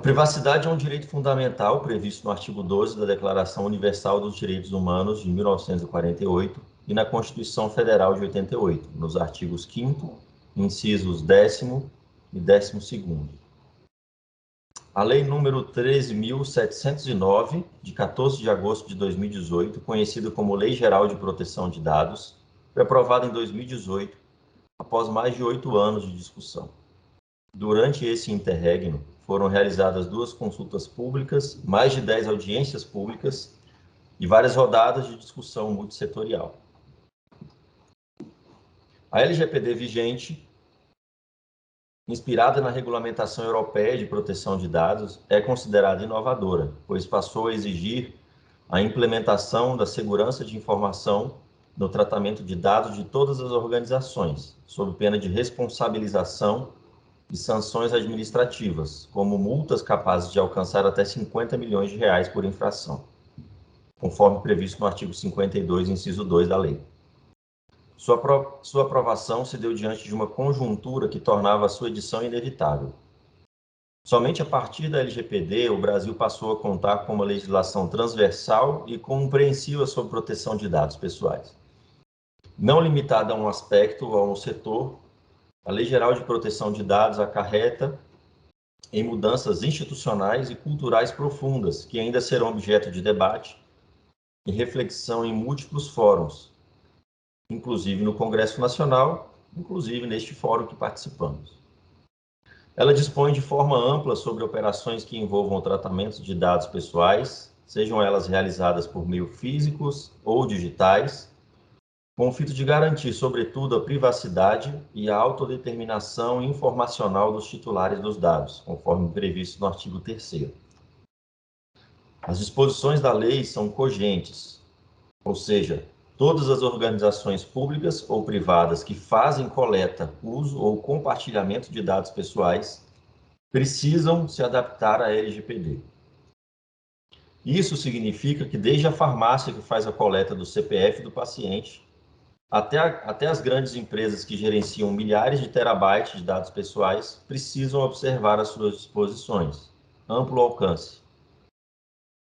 privacidade é um direito fundamental previsto no artigo 12 da Declaração Universal dos Direitos Humanos de 1948 e na Constituição Federal de 88, nos artigos 5º, incisos 10º e 12º. A Lei número 13.709, de 14 de agosto de 2018, conhecida como Lei Geral de Proteção de Dados, foi aprovada em 2018, após mais de 8 anos de discussão. Durante esse interregno, foram realizadas 2 consultas públicas, mais de 10 audiências públicas e várias rodadas de discussão multissetorial. A LGPD vigente, inspirada na regulamentação europeia de proteção de dados, é considerada inovadora, pois passou a exigir a implementação da segurança de informação no tratamento de dados de todas as organizações, sob pena de responsabilização e sanções administrativas, como multas capazes de alcançar até 50 milhões de reais por infração, conforme previsto no artigo 52, inciso 2 da lei. Sua aprovação se deu diante de uma conjuntura que tornava a sua edição inevitável. Somente a partir da LGPD, o Brasil passou a contar com uma legislação transversal e compreensiva sobre proteção de dados pessoais. Não limitada a um aspecto ou a um setor, a Lei Geral de Proteção de Dados acarreta em mudanças institucionais e culturais profundas, que ainda serão objeto de debate e reflexão em múltiplos fóruns, inclusive no Congresso Nacional, inclusive neste fórum que participamos. Ela dispõe de forma ampla sobre operações que envolvam o tratamento de dados pessoais, sejam elas realizadas por meio físicos ou digitais, com o fito de garantir, sobretudo, a privacidade e a autodeterminação informacional dos titulares dos dados, conforme previsto no artigo 3º. As disposições da lei são cogentes, ou seja, todas as organizações públicas ou privadas que fazem coleta, uso ou compartilhamento de dados pessoais precisam se adaptar à LGPD. Isso significa que desde a farmácia que faz a coleta do CPF do paciente, até as grandes empresas que gerenciam milhares de terabytes de dados pessoais precisam observar as suas disposições, amplo alcance.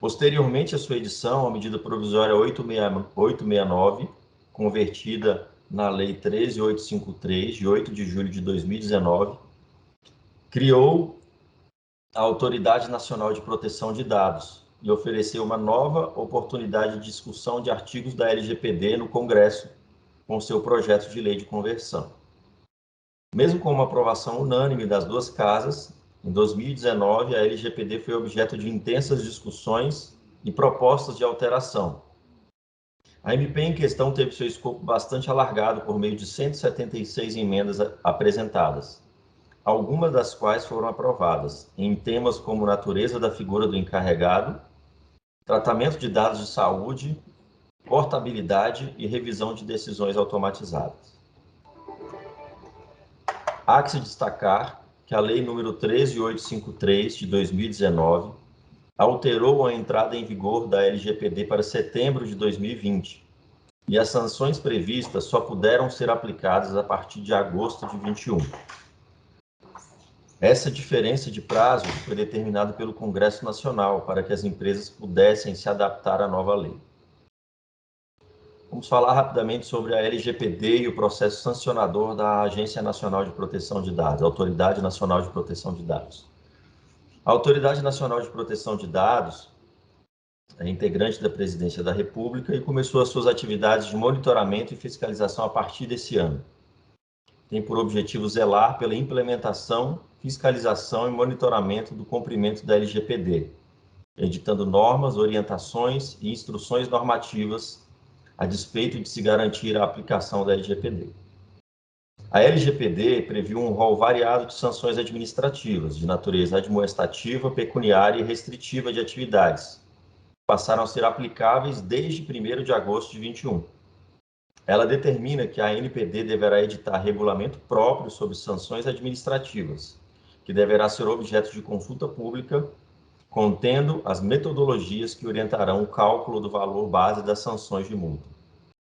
Posteriormente à sua edição, a medida provisória 869, convertida na Lei 13.853, de 8 de julho de 2019, criou a Autoridade Nacional de Proteção de Dados e ofereceu uma nova oportunidade de discussão de artigos da LGPD no Congresso, com seu projeto de lei de conversão. Mesmo com uma aprovação unânime das 2 casas, em 2019 a LGPD foi objeto de intensas discussões e propostas de alteração. A MP em questão teve seu escopo bastante alargado por meio de 176 emendas apresentadas, algumas das quais foram aprovadas, em temas como natureza da figura do encarregado, tratamento de dados de saúde, portabilidade e revisão de decisões automatizadas. Há que se destacar que a Lei nº 13.853, de 2019, alterou a entrada em vigor da LGPD para setembro de 2020, e as sanções previstas só puderam ser aplicadas a partir de agosto de 2021. Essa diferença de prazo foi determinada pelo Congresso Nacional para que as empresas pudessem se adaptar à nova lei. Vamos falar rapidamente sobre a LGPD e o processo sancionador da Agência Nacional de Proteção de Dados, a Autoridade Nacional de Proteção de Dados. A Autoridade Nacional de Proteção de Dados é integrante da Presidência da República e começou as suas atividades de monitoramento e fiscalização a partir desse ano. Tem por objetivo zelar pela implementação, fiscalização e monitoramento do cumprimento da LGPD, editando normas, orientações e instruções normativas a despeito de se garantir a aplicação da LGPD. A LGPD previu um rol variado de sanções administrativas, de natureza admoestativa, pecuniária e restritiva de atividades, que passaram a ser aplicáveis desde 1º de agosto de 2021. Ela determina que a ANPD deverá editar regulamento próprio sobre sanções administrativas, que deverá ser objeto de consulta pública, contendo as metodologias que orientarão o cálculo do valor base das sanções de multa.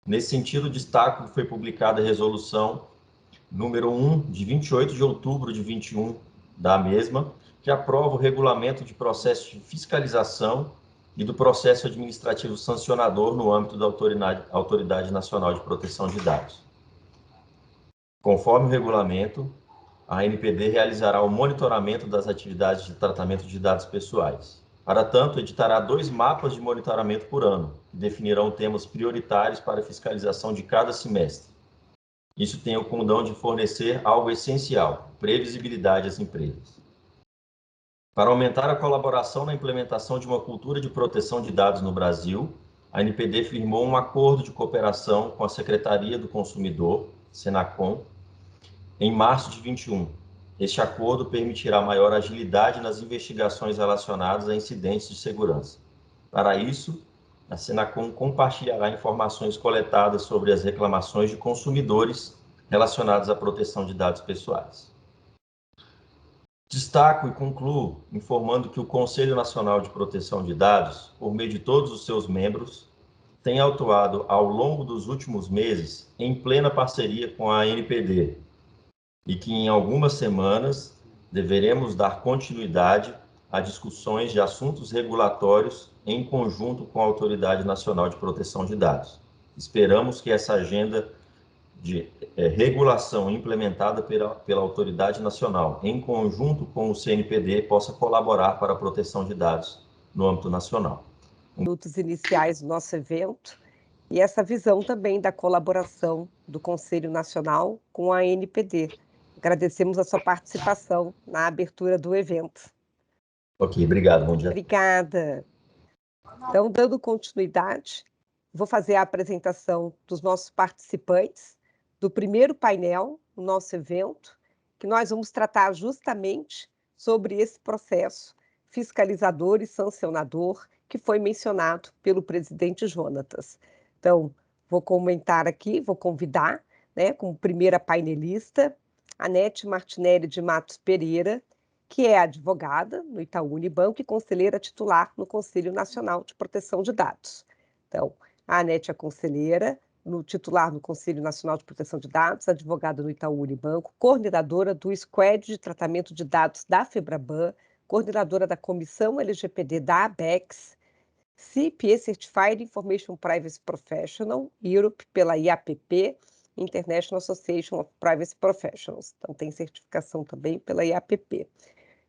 Nesse sentido, destaco que foi publicada a resolução número 1, de 28 de outubro de 21, da mesma, que aprova o regulamento de processo de fiscalização e do processo administrativo sancionador no âmbito da Autoridade Nacional de Proteção de Dados. Conforme o regulamento, a ANPD realizará o monitoramento das atividades de tratamento de dados pessoais. Para tanto, editará 2 mapas de monitoramento por ano, que definirão temas prioritários para a fiscalização de cada semestre. Isso tem o condão de fornecer algo essencial, previsibilidade às empresas. Para aumentar a colaboração na implementação de uma cultura de proteção de dados no Brasil, a ANPD firmou um acordo de cooperação com a Secretaria do Consumidor, Senacom, em março de 21. Este acordo permitirá maior agilidade nas investigações relacionadas a incidentes de segurança. Para isso, a Senacom compartilhará informações coletadas sobre as reclamações de consumidores relacionadas à proteção de dados pessoais. Destaco e concluo informando que o Conselho Nacional de Proteção de Dados, por meio de todos os seus membros, tem atuado ao longo dos últimos meses em plena parceria com a ANPD, e que em algumas semanas deveremos dar continuidade a discussões de assuntos regulatórios em conjunto com a Autoridade Nacional de Proteção de Dados. Esperamos que essa agenda de regulação implementada pela Autoridade Nacional, em conjunto com o CNPD, possa colaborar para a proteção de dados no âmbito nacional. Minutos iniciais do nosso evento e essa visão também da colaboração do Conselho Nacional com a ANPD. Agradecemos a sua participação na abertura do evento. Ok, obrigado, bom dia. Obrigada. Então, dando continuidade, vou fazer a apresentação dos nossos participantes do primeiro painel do nosso evento, que nós vamos tratar justamente sobre esse processo fiscalizador e sancionador que foi mencionado pelo presidente Jonatas. Então, vou comentar aqui, vou convidar, como primeira painelista, Anete Martinelli de Matos Pereira, que é advogada no Itaú Unibanco e conselheira titular no Conselho Nacional de Proteção de Dados. Então, a Anete é conselheira, titular no Conselho Nacional de Proteção de Dados, advogada no Itaú Unibanco, coordenadora do Squad de Tratamento de Dados da FEBRABAN, coordenadora da Comissão LGPD da ABEX, CIPE Certified Information Privacy Professional, Europe, pela IAPP, International Association of Privacy Professionals. Então, tem certificação também pela IAPP.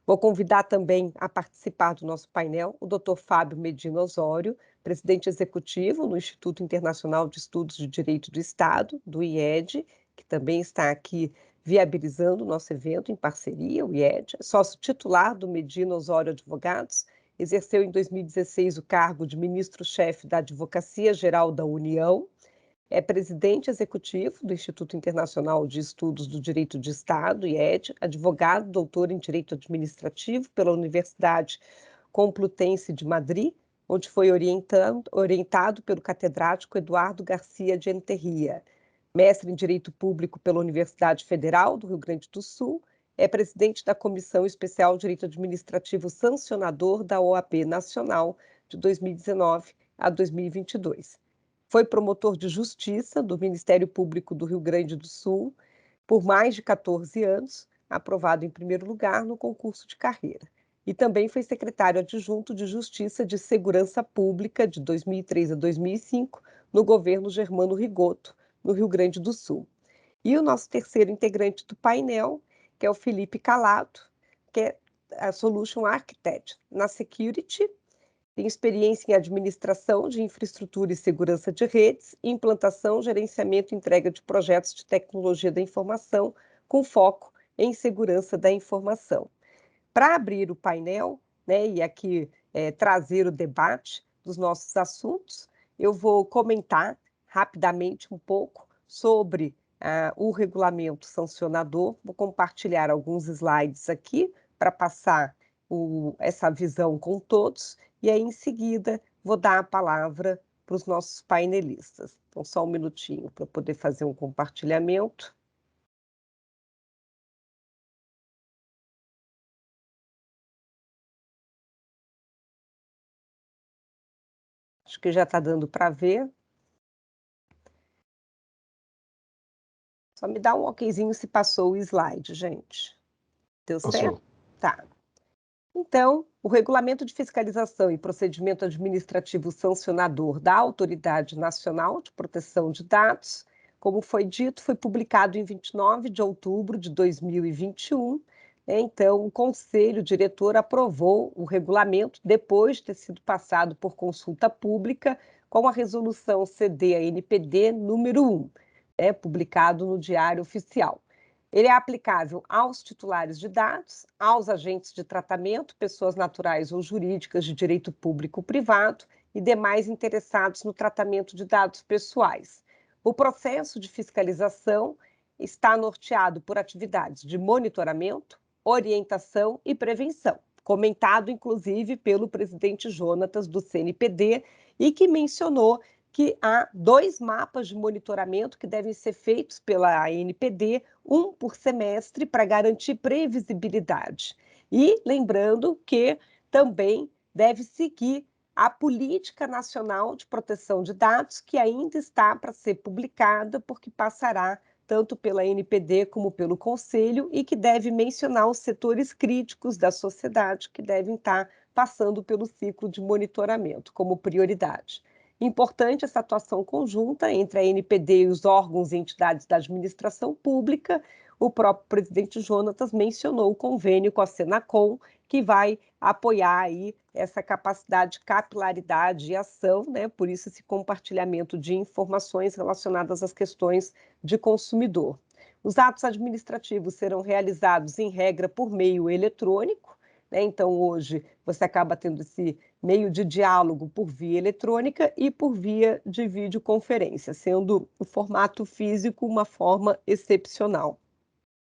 Vou convidar também a participar do nosso painel o Dr. Fábio Medina Osório, presidente executivo no Instituto Internacional de Estudos de Direito do Estado, do IED, que também está aqui viabilizando o nosso evento em parceria, o IED, sócio titular do Medina Osório Advogados, exerceu em 2016 o cargo de ministro-chefe da Advocacia Geral da União, é presidente executivo do Instituto Internacional de Estudos do Direito de Estado, IED, advogado, doutor em Direito Administrativo pela Universidade Complutense de Madrid, onde foi orientado pelo catedrático Eduardo Garcia de Enterria, mestre em Direito Público pela Universidade Federal do Rio Grande do Sul, é presidente da Comissão Especial de Direito Administrativo Sancionador da OAB Nacional de 2019 a 2022. Foi promotor de justiça do Ministério Público do Rio Grande do Sul por mais de 14 anos, aprovado em primeiro lugar no concurso de carreira. E também foi secretário adjunto de Justiça de Segurança Pública de 2003 a 2005 no governo Germano Rigoto, no Rio Grande do Sul. E o nosso terceiro integrante do painel, que é o Felipe Calado, que é a Solution Architect na Security, tem experiência em administração de infraestrutura e segurança de redes, implantação, gerenciamento e entrega de projetos de tecnologia da informação, com foco em segurança da informação. Para abrir o painel, e aqui trazer o debate dos nossos assuntos, eu vou comentar rapidamente um pouco sobre o regulamento sancionador. Vou compartilhar alguns slides aqui para passar essa visão com todos, e aí, em seguida, vou dar a palavra para os nossos painelistas. Então, só um minutinho para eu poder fazer um compartilhamento. Acho que já está dando para ver. Só me dá um okzinho se passou o slide, gente. Deu certo? Tá. Então, o Regulamento de Fiscalização e Procedimento Administrativo Sancionador da Autoridade Nacional de Proteção de Dados, como foi dito, foi publicado em 29 de outubro de 2021. Então, o Conselho Diretor aprovou o regulamento depois de ter sido passado por consulta pública com a resolução CD-ANPD número 1, publicado no Diário Oficial. Ele é aplicável aos titulares de dados, aos agentes de tratamento, pessoas naturais ou jurídicas de direito público ou privado e demais interessados no tratamento de dados pessoais. O processo de fiscalização está norteado por atividades de monitoramento, orientação e prevenção, comentado inclusive pelo presidente Jonatas do CNPD e que mencionou que há 2 mapas de monitoramento que devem ser feitos pela ANPD, um por semestre, para garantir previsibilidade. E lembrando que também deve seguir a Política Nacional de Proteção de Dados, que ainda está para ser publicada, porque passará tanto pela ANPD como pelo Conselho, e que deve mencionar os setores críticos da sociedade que devem estar passando pelo ciclo de monitoramento como prioridade. Importante essa atuação conjunta entre a ANPD e os órgãos e entidades da administração pública. O próprio presidente Jonatas mencionou o convênio com a Senacom, que vai apoiar aí essa capacidade de capilaridade e ação, por isso esse compartilhamento de informações relacionadas às questões de consumidor. Os atos administrativos serão realizados, em regra, por meio eletrônico, então hoje você acaba tendo esse meio de diálogo por via eletrônica e por via de videoconferência, sendo o formato físico uma forma excepcional.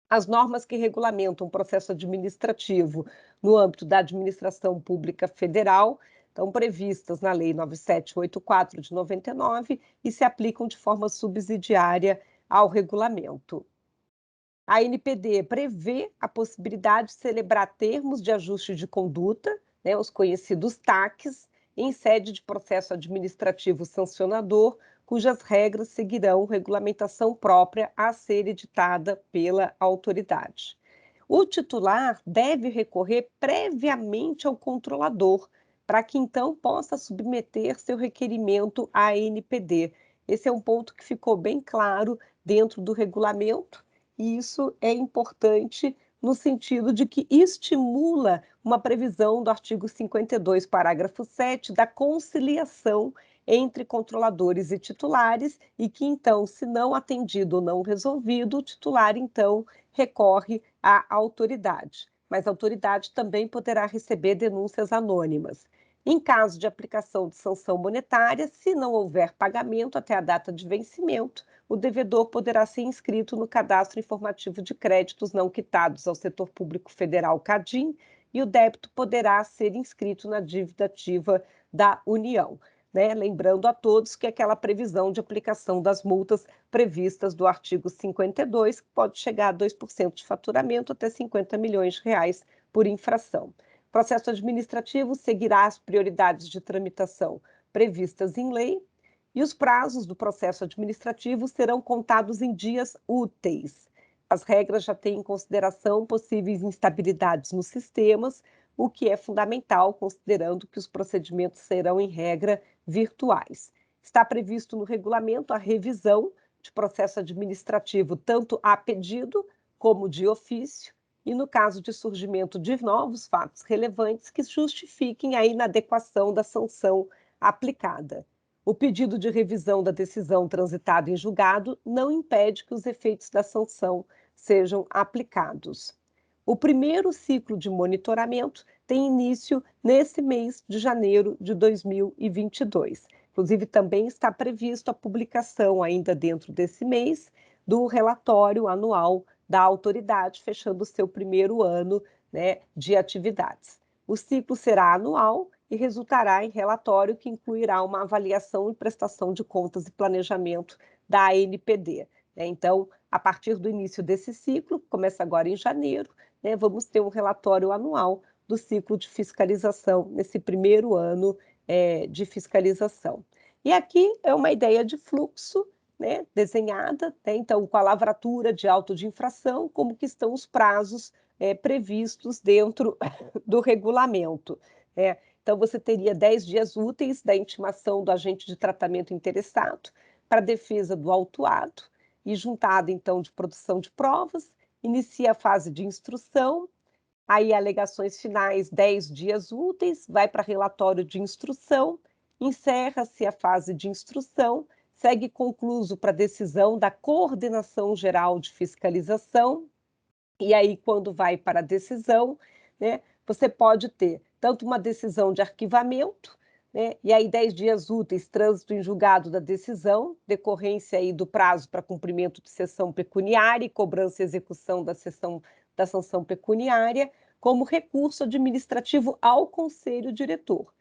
As normas que regulamentam o processo administrativo no âmbito da administração pública federal estão previstas na Lei 9784 de 99 e se aplicam de forma subsidiária ao regulamento. A ANPD prevê a possibilidade de celebrar termos de ajuste de conduta, os conhecidos TACs, em sede de processo administrativo sancionador, cujas regras seguirão regulamentação própria a ser editada pela autoridade. O titular deve recorrer previamente ao controlador, para que então possa submeter seu requerimento à ANPD. Esse é um ponto que ficou bem claro dentro do regulamento, e isso é importante no sentido de que estimula uma previsão do artigo 52, parágrafo 7, da conciliação entre controladores e titulares, e que, então, se não atendido ou não resolvido, o titular, então, recorre à autoridade. Mas a autoridade também poderá receber denúncias anônimas. Em caso de aplicação de sanção monetária, se não houver pagamento até a data de vencimento, o devedor poderá ser inscrito no Cadastro Informativo de Créditos Não Quitados ao Setor Público Federal, CADIM, e o débito poderá ser inscrito na dívida ativa da União. Lembrando a todos que aquela previsão de aplicação das multas previstas do artigo 52, que pode chegar a 2% de faturamento até R$50 milhões por infração. O processo administrativo seguirá as prioridades de tramitação previstas em lei, e os prazos do processo administrativo serão contados em dias úteis. As regras já têm em consideração possíveis instabilidades nos sistemas, o que é fundamental, considerando que os procedimentos serão, em regra, virtuais. Está previsto no regulamento a revisão de processo administrativo tanto a pedido como de ofício, e no caso de surgimento de novos fatos relevantes que justifiquem a inadequação da sanção aplicada. O pedido de revisão da decisão transitada em julgado não impede que os efeitos da sanção sejam aplicados. O primeiro ciclo de monitoramento tem início nesse mês de janeiro de 2022. Inclusive, também está previsto a publicação, ainda dentro desse mês, do relatório anual da autoridade, fechando o seu primeiro ano de atividades. O ciclo será anual e resultará em relatório que incluirá uma avaliação e prestação de contas e planejamento da ANPD. Então, a partir do início desse ciclo, que começa agora em janeiro, vamos ter um relatório anual do ciclo de fiscalização, nesse primeiro ano de fiscalização. E aqui é uma ideia de fluxo né, desenhada, né, então com a lavratura de auto de infração, como que estão os prazos previstos dentro do regulamento. Então, você teria 10 dias úteis da intimação do agente de tratamento interessado para a defesa do autuado e juntado, então, de produção de provas, inicia a fase de instrução, aí alegações finais, 10 dias úteis, vai para relatório de instrução, encerra-se a fase de instrução, segue concluso para decisão da Coordenação Geral de Fiscalização, e aí, quando vai para a decisão, né, você pode ter tanto uma decisão de arquivamento, né, e aí 10 dias úteis, trânsito em julgado da decisão, decorrência aí do prazo para cumprimento de cessão pecuniária e cobrança e execução da sanção pecuniária, como recurso administrativo ao conselho diretor,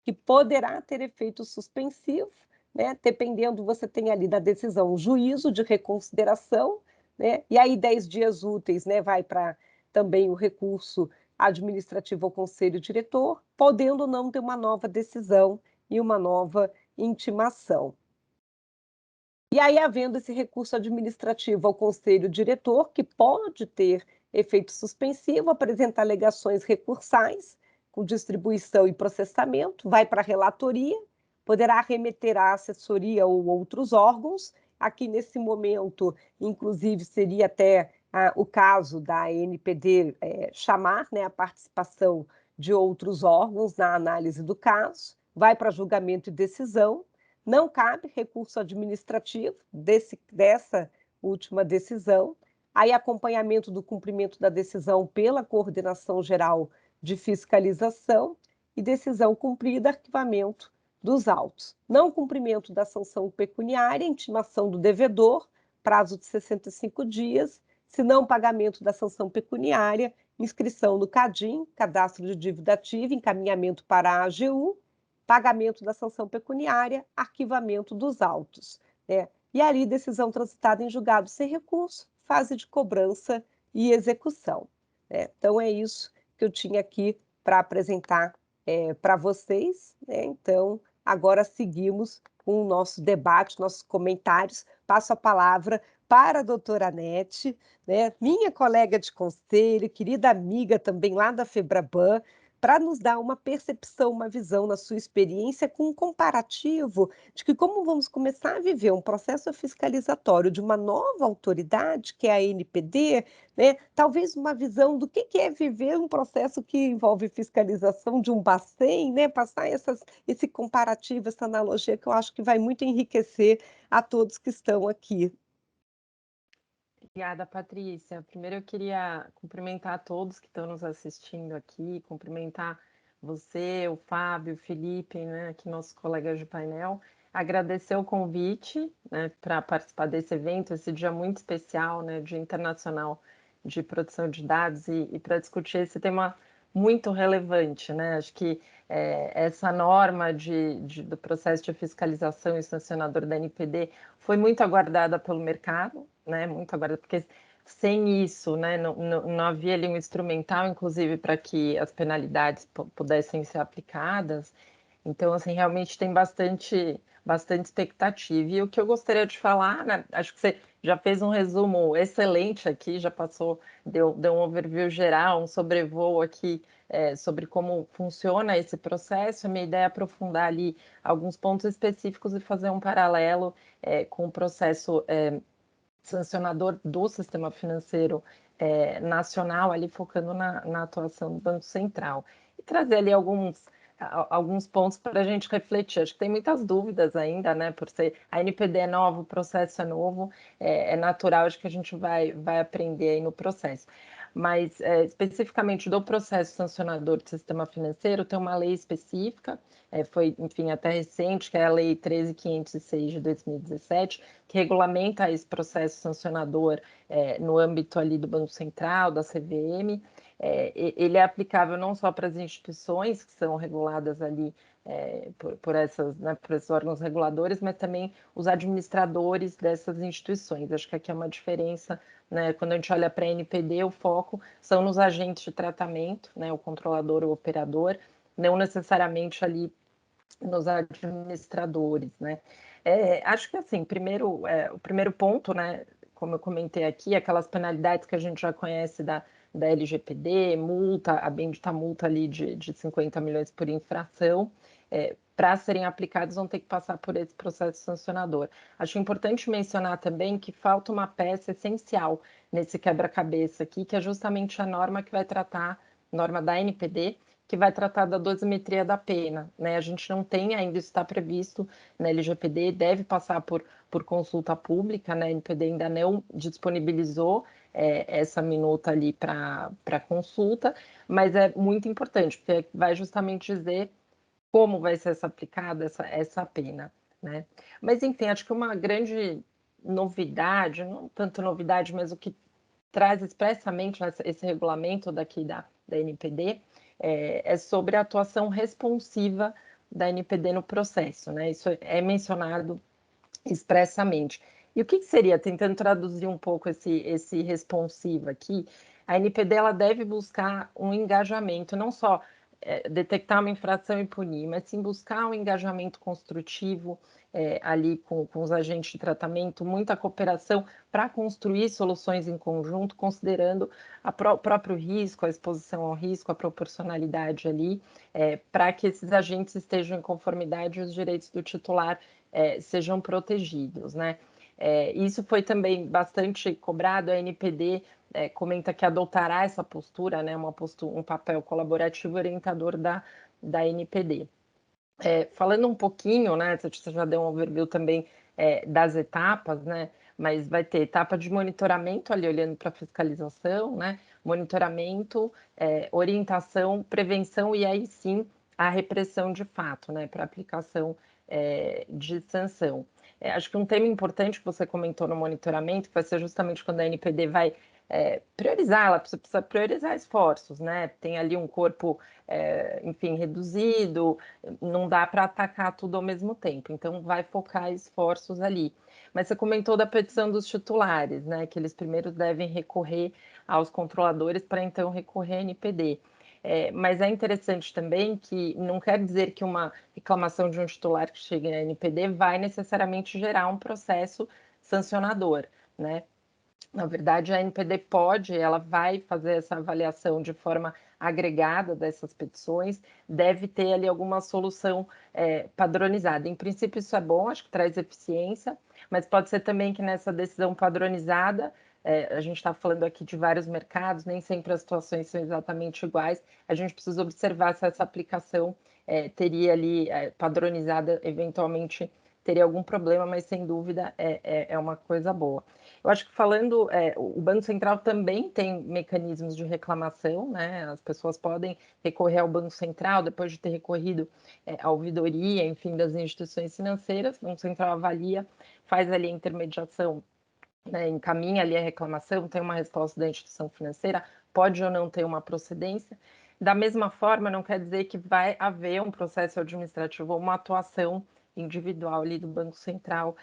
que poderá ter efeito suspensivo, né, dependendo, você tem ali na decisão um juízo de reconsideração, né, e aí 10 dias úteis, né, vai para também o recurso administrativo ao conselho diretor, podendo não ter uma nova decisão e uma nova intimação. E aí, havendo esse recurso administrativo ao conselho diretor, que pode ter efeito suspensivo, apresentar alegações recursais, com distribuição e processamento, vai para a relatoria, poderá remeter à assessoria ou outros órgãos. Aqui, nesse momento, inclusive, seria até o caso da NPD chamar, né, a participação de outros órgãos na análise do caso, vai para julgamento e decisão. Não cabe recurso administrativo dessa última decisão, aí acompanhamento do cumprimento da decisão pela Coordenação Geral de Fiscalização e decisão cumprida, arquivamento dos autos. Não cumprimento da sanção pecuniária, intimação do devedor, prazo de 65 dias, se não pagamento da sanção pecuniária, inscrição no CADIM, Cadastro de Dívida Ativa, encaminhamento para a AGU, pagamento da sanção pecuniária, arquivamento dos autos. E ali, decisão transitada em julgado sem recurso, fase de cobrança e execução. Então, é isso que eu tinha aqui para apresentar para vocês. Então, agora seguimos com o nosso debate, nossos comentários. Passo a palavra para a doutora Anete, minha colega de conselho, querida amiga também lá da FEBRABAN, para nos dar uma percepção, uma visão na sua experiência com um comparativo de que como vamos começar a viver um processo fiscalizatório de uma nova autoridade, que é a NPD, talvez uma visão do que é viver um processo que envolve fiscalização de um Bacen, passar esse comparativo, essa analogia, que eu acho que vai muito enriquecer a todos que estão aqui. Obrigada, Patrícia. Primeiro eu queria cumprimentar todos que estão nos assistindo aqui, cumprimentar você, o Fábio, o Felipe, aqui nossos colegas de painel, agradecer o convite, para participar desse evento, esse dia muito especial, Dia Internacional de Proteção de Dados, e para discutir esse tema muito relevante, Acho que essa norma do processo de fiscalização e sancionador da NPD foi muito aguardada pelo mercado, muito aguardada, porque sem isso, não havia ali um instrumental, inclusive, para que as penalidades pudessem ser aplicadas. Então, assim, realmente tem bastante expectativa. E o que eu gostaria de falar, acho que você já fez um resumo excelente aqui, já passou, deu um overview geral, um sobrevoo aqui sobre como funciona esse processo. A minha ideia é aprofundar ali alguns pontos específicos e fazer um paralelo com o processo sancionador do sistema financeiro nacional, ali focando na atuação do Banco Central. E trazer ali alguns pontos para a gente refletir. Acho que tem muitas dúvidas ainda, por ser a NPD é nova, o processo é novo, é natural, acho que a gente vai aprender aí no processo. Mas, especificamente do processo sancionador do sistema financeiro, tem uma lei específica, foi, enfim, até recente, que é a Lei 13.506 de 2017, que regulamenta esse processo sancionador no âmbito ali do Banco Central, da CVM. Ele é aplicável não só para as instituições que são reguladas ali por esses órgãos reguladores, mas também os administradores dessas instituições. Acho que aqui é uma diferença, quando a gente olha para a NPD, o foco são nos agentes de tratamento, o controlador ou operador, não necessariamente ali nos administradores, Acho que assim, primeiro, o primeiro ponto, né, como eu comentei aqui, aquelas penalidades que a gente já conhece da LGPD, multa, a bendita multa ali de 50 milhões por infração, para serem aplicados vão ter que passar por esse processo sancionador. Acho importante mencionar também que falta uma peça essencial nesse quebra-cabeça aqui, que é justamente a norma que vai tratar, norma da NPD, que vai tratar da dosimetria da pena, né? A gente não tem ainda, isso está previsto na LGPD, deve passar por consulta pública, né? A NPD ainda não disponibilizou essa minuta ali para consulta, mas é muito importante, porque vai justamente dizer como vai ser aplicada essa pena, né? Mas, enfim, acho que uma grande novidade, não tanto novidade, mas o que traz expressamente esse regulamento daqui da NPD é sobre a atuação responsiva da NPD no processo, né? Isso é mencionado expressamente. E o que seria, tentando traduzir um pouco esse responsivo aqui, a NPD ela deve buscar um engajamento, não só detectar uma infração e punir, mas sim buscar um engajamento construtivo ali com os agentes de tratamento, muita cooperação para construir soluções em conjunto, considerando o próprio risco, a exposição ao risco, a proporcionalidade ali, para que esses agentes estejam em conformidade e os direitos do titular sejam protegidos, né? Isso foi também bastante cobrado, a NPD comenta que adotará essa postura, né, um papel colaborativo orientador da NPD. Falando um pouquinho, né, você já deu um overview também das etapas, né, mas vai ter etapa de monitoramento, ali olhando para fiscalização, né, monitoramento, orientação, prevenção e aí sim a repressão de fato, né, para aplicação de sanção. Acho que um tema importante que você comentou no monitoramento, que vai ser justamente quando a NPD vai priorizar, ela precisa priorizar esforços, né? Tem ali um corpo, enfim, reduzido, não dá para atacar tudo ao mesmo tempo, então vai focar esforços ali. Mas você comentou da petição dos titulares, né? Que eles primeiro devem recorrer aos controladores para então recorrer à NPD. Mas é interessante também que não quer dizer que uma reclamação de um titular que chegue na NPD vai necessariamente gerar um processo sancionador, né? Na verdade, a NPD ela vai fazer essa avaliação de forma agregada dessas petições, deve ter ali alguma solução padronizada. Em princípio, isso é bom, acho que traz eficiência, mas pode ser também que nessa decisão padronizada, a gente está falando aqui de vários mercados, nem sempre as situações são exatamente iguais, a gente precisa observar se essa aplicação teria ali padronizada, eventualmente teria algum problema, mas sem dúvida é uma coisa boa. Eu acho que falando, o Banco Central também tem mecanismos de reclamação, né? As pessoas podem recorrer ao Banco Central depois de ter recorrido à ouvidoria, enfim, das instituições financeiras. O Banco Central avalia, faz ali a intermediação, né? Encaminha ali a reclamação, tem uma resposta da instituição financeira, pode ou não ter uma procedência. Da mesma forma, não quer dizer que vai haver um processo administrativo ou uma atuação individual ali do Banco Central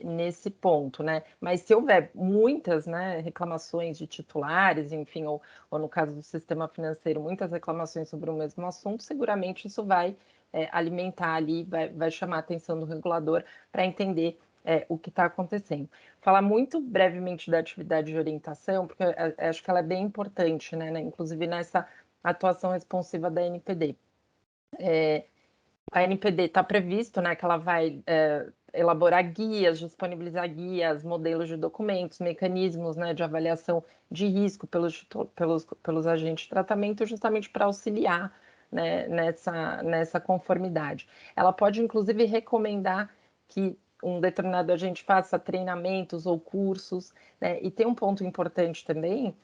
nesse ponto, né? Mas se houver muitas, né, reclamações de titulares, enfim, ou no caso do sistema financeiro, muitas reclamações sobre o mesmo assunto, seguramente isso vai alimentar ali, vai chamar a atenção do regulador para entender o que está acontecendo. Falar muito brevemente da atividade de orientação, porque acho que ela é bem importante, né? Inclusive nessa atuação responsiva da NPD. A NPD está previsto, né, que ela vai elaborar guias, disponibilizar guias, modelos de documentos, mecanismos, né, de avaliação de risco pelos agentes de tratamento, justamente para auxiliar, né, nessa conformidade. Ela pode, inclusive, recomendar que um determinado agente faça treinamentos ou cursos, né, e tem um ponto importante também,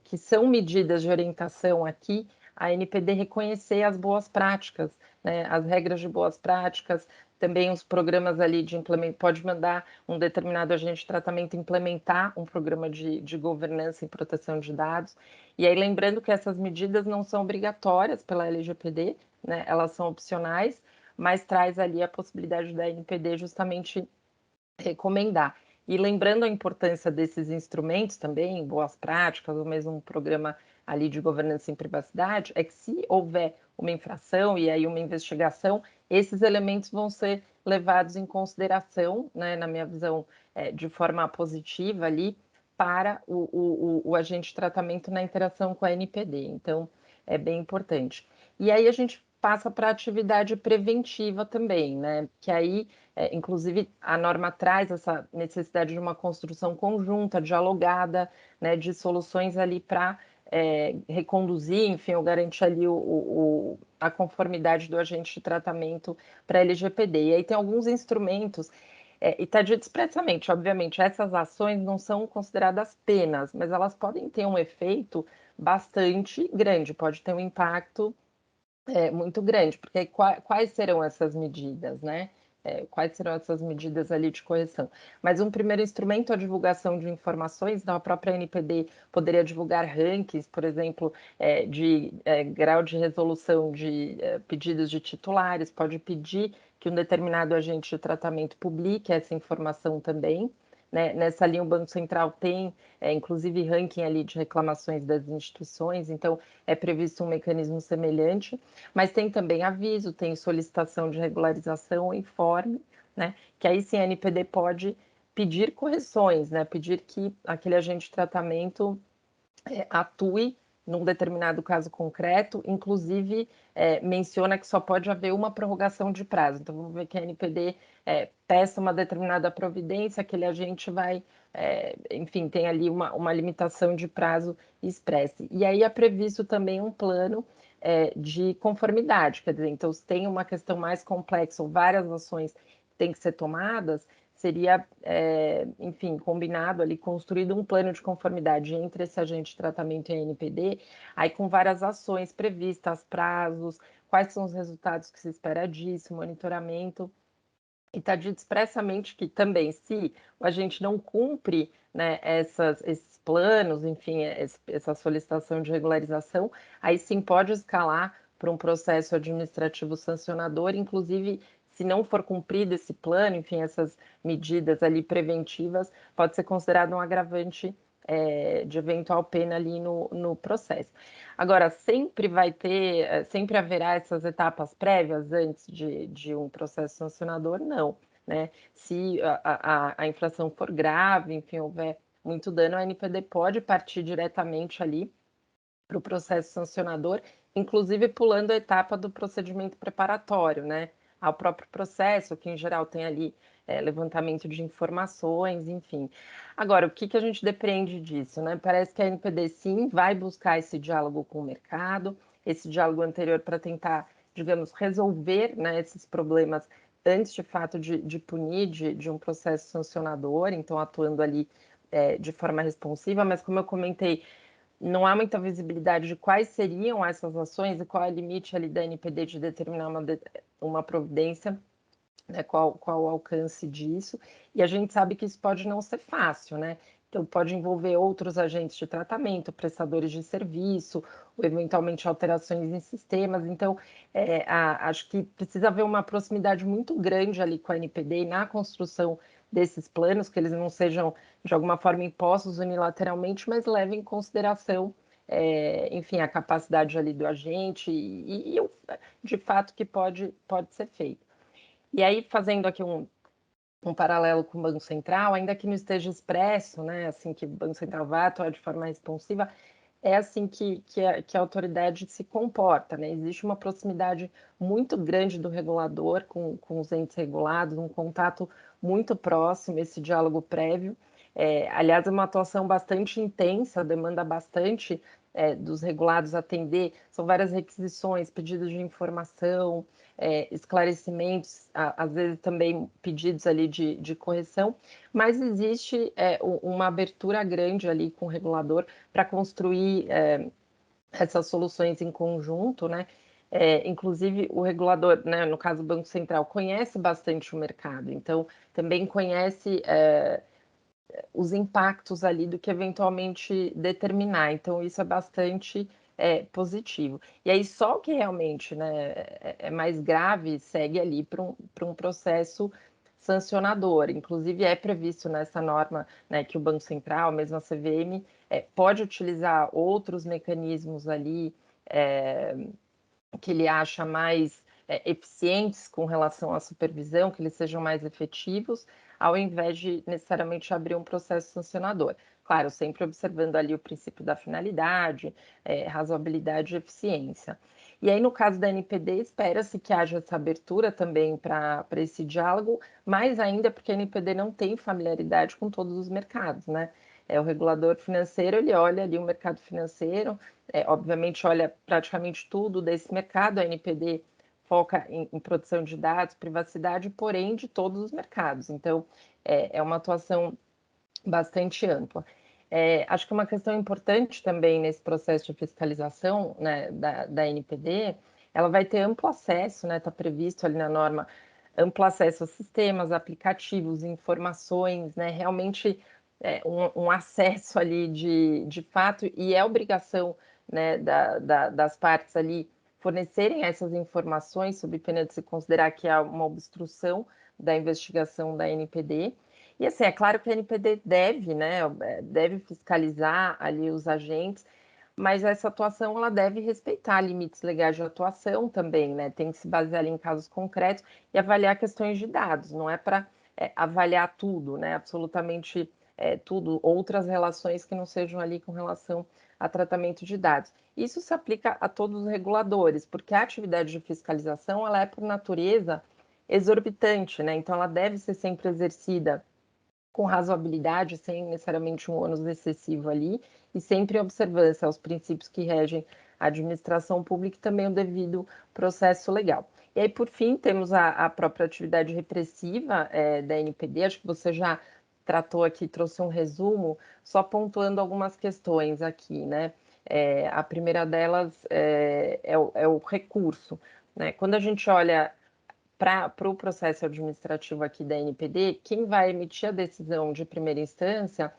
que são medidas de orientação aqui, a NPD reconhecer as boas práticas, né, as regras de boas práticas, também os programas ali de implementação, pode mandar um determinado agente de tratamento implementar um programa de governança e proteção de dados. E aí, lembrando que essas medidas não são obrigatórias pela LGPD, né, elas são opcionais, mas traz ali a possibilidade da NPD justamente recomendar. E lembrando a importância desses instrumentos também, boas práticas, ou mesmo um programa ali de governança em privacidade, é que se houver uma infração e aí uma investigação, esses elementos vão ser levados em consideração, né, na minha visão, de forma positiva ali, para o agente de tratamento na interação com a NPD. Então, é bem importante. E aí a gente passa para a atividade preventiva também, né? Que aí, inclusive, a norma traz essa necessidade de uma construção conjunta, dialogada, né, de soluções ali para reconduzir, enfim, ou garantir ali a conformidade do agente de tratamento para a LGPD. E aí tem alguns instrumentos, e está dito expressamente, obviamente, essas ações não são consideradas penas, mas elas podem ter um efeito bastante grande, pode ter um impacto muito grande, porque quais serão essas medidas, né? Quais serão essas medidas ali de correção? Mas um primeiro instrumento é a divulgação de informações, então a própria NPD poderia divulgar rankings, por exemplo, de grau de resolução de pedidos de titulares, pode pedir que um determinado agente de tratamento publique essa informação também. Né? Nessa linha, o Banco Central tem, inclusive, ranking ali de reclamações das instituições, então é previsto um mecanismo semelhante, mas tem também aviso, tem solicitação de regularização, informe, né? Que aí sim a NPD pode pedir correções, né? Pedir que aquele agente de tratamento atue num determinado caso concreto, inclusive menciona que só pode haver uma prorrogação de prazo. Então, vamos ver que a NPD peça uma determinada providência, aquele agente vai, enfim, tem ali uma limitação de prazo expressa. E aí é previsto também um plano de conformidade, quer dizer, então, se tem uma questão mais complexa ou várias ações que têm que ser tomadas, seria, enfim, combinado ali, construído um plano de conformidade entre esse agente de tratamento e a NPD, aí com várias ações previstas, prazos, quais são os resultados que se espera disso, monitoramento. E está dito expressamente que também, se o agente não cumpre, né, esses planos, enfim, essa solicitação de regularização, aí sim pode escalar para um processo administrativo sancionador, inclusive se não for cumprido esse plano, enfim, essas medidas ali preventivas, pode ser considerado um agravante de eventual pena ali no processo. Agora, sempre vai ter, sempre haverá essas etapas prévias antes de um processo sancionador? Não, né? Se a infração for grave, enfim, houver muito dano, a NPD pode partir diretamente ali para o processo sancionador, inclusive pulando a etapa do procedimento preparatório, né? Ao próprio processo, que em geral tem ali levantamento de informações, enfim. Agora, o que a gente depende disso, né? Parece que a NPD sim vai buscar esse diálogo com o mercado, esse diálogo anterior para tentar, digamos, resolver, né, esses problemas antes de fato de punir de um processo sancionador, então atuando ali de forma responsiva, mas como eu comentei, não há muita visibilidade de quais seriam essas ações e qual é o limite ali da NPD de determinar uma providência, né, qual o alcance disso, e a gente sabe que isso pode não ser fácil, né? Então, pode envolver outros agentes de tratamento, prestadores de serviço, ou eventualmente alterações em sistemas. Então, acho que precisa haver uma proximidade muito grande ali com a NPD e na construção desses planos, que eles não sejam, de alguma forma, impostos unilateralmente, mas levem em consideração, enfim, a capacidade ali do agente e de fato, que pode ser feito. E aí, fazendo aqui um paralelo com o Banco Central, ainda que não esteja expresso, né, assim, que o Banco Central vai atuar de forma responsiva, é assim que a autoridade se comporta, né? Existe uma proximidade muito grande do regulador com os entes regulados, um contato muito próximo, esse diálogo prévio. Aliás, é uma atuação bastante intensa, demanda bastante dos regulados atender, são várias requisições, pedidos de informação, esclarecimentos, às vezes também pedidos ali de correção, mas existe uma abertura grande ali com o regulador para construir essas soluções em conjunto, né? Inclusive o regulador, né, no caso do Banco Central, conhece bastante o mercado, então também conhece os impactos ali do que eventualmente determinar. Então, isso é bastante positivo. E aí, só o que realmente, né, é mais grave segue ali para um processo sancionador. Inclusive, é previsto nessa norma, né, que o Banco Central, mesmo a CVM, pode utilizar outros mecanismos ali que ele acha mais eficientes com relação à supervisão, que eles sejam mais efetivos, ao invés de necessariamente abrir um processo sancionador. Claro, sempre observando ali o princípio da finalidade, razoabilidade e eficiência. E aí, no caso da NPD, espera-se que haja essa abertura também para esse diálogo, mais ainda porque a NPD não tem familiaridade com todos os mercados, né? O regulador financeiro, ele olha ali o mercado financeiro, obviamente olha praticamente tudo desse mercado, a NPD foca em produção de dados, privacidade, porém de todos os mercados. Então, é uma atuação bastante ampla. Acho que uma questão importante também nesse processo de fiscalização, né, da NPD, ela vai ter amplo acesso, né, está previsto ali na norma, amplo acesso a sistemas, aplicativos, informações, né, realmente um acesso ali de fato, e é obrigação, né, das partes ali fornecerem essas informações, sob pena de se considerar que há uma obstrução da investigação da NPD. E assim, é claro que a NPD deve, né, deve fiscalizar ali os agentes, mas essa atuação ela deve respeitar limites legais de atuação também, né? Tem que se basear ali em casos concretos e avaliar questões de dados, não é para avaliar tudo, né? Absolutamente tudo, outras relações que não sejam ali com relação a tratamento de dados. Isso se aplica a todos os reguladores, porque a atividade de fiscalização ela é por natureza exorbitante, né? Então ela deve ser sempre exercida com razoabilidade, sem necessariamente um ônus excessivo ali, e sempre em observância aos princípios que regem a administração pública e também o devido processo legal. E aí, por fim, temos a própria atividade repressiva da NPD, acho que você já tratou aqui, trouxe um resumo, só pontuando algumas questões aqui, né? A primeira delas é o recurso, né? Quando a gente olha para o processo administrativo aqui da NPD, quem vai emitir a decisão de primeira instância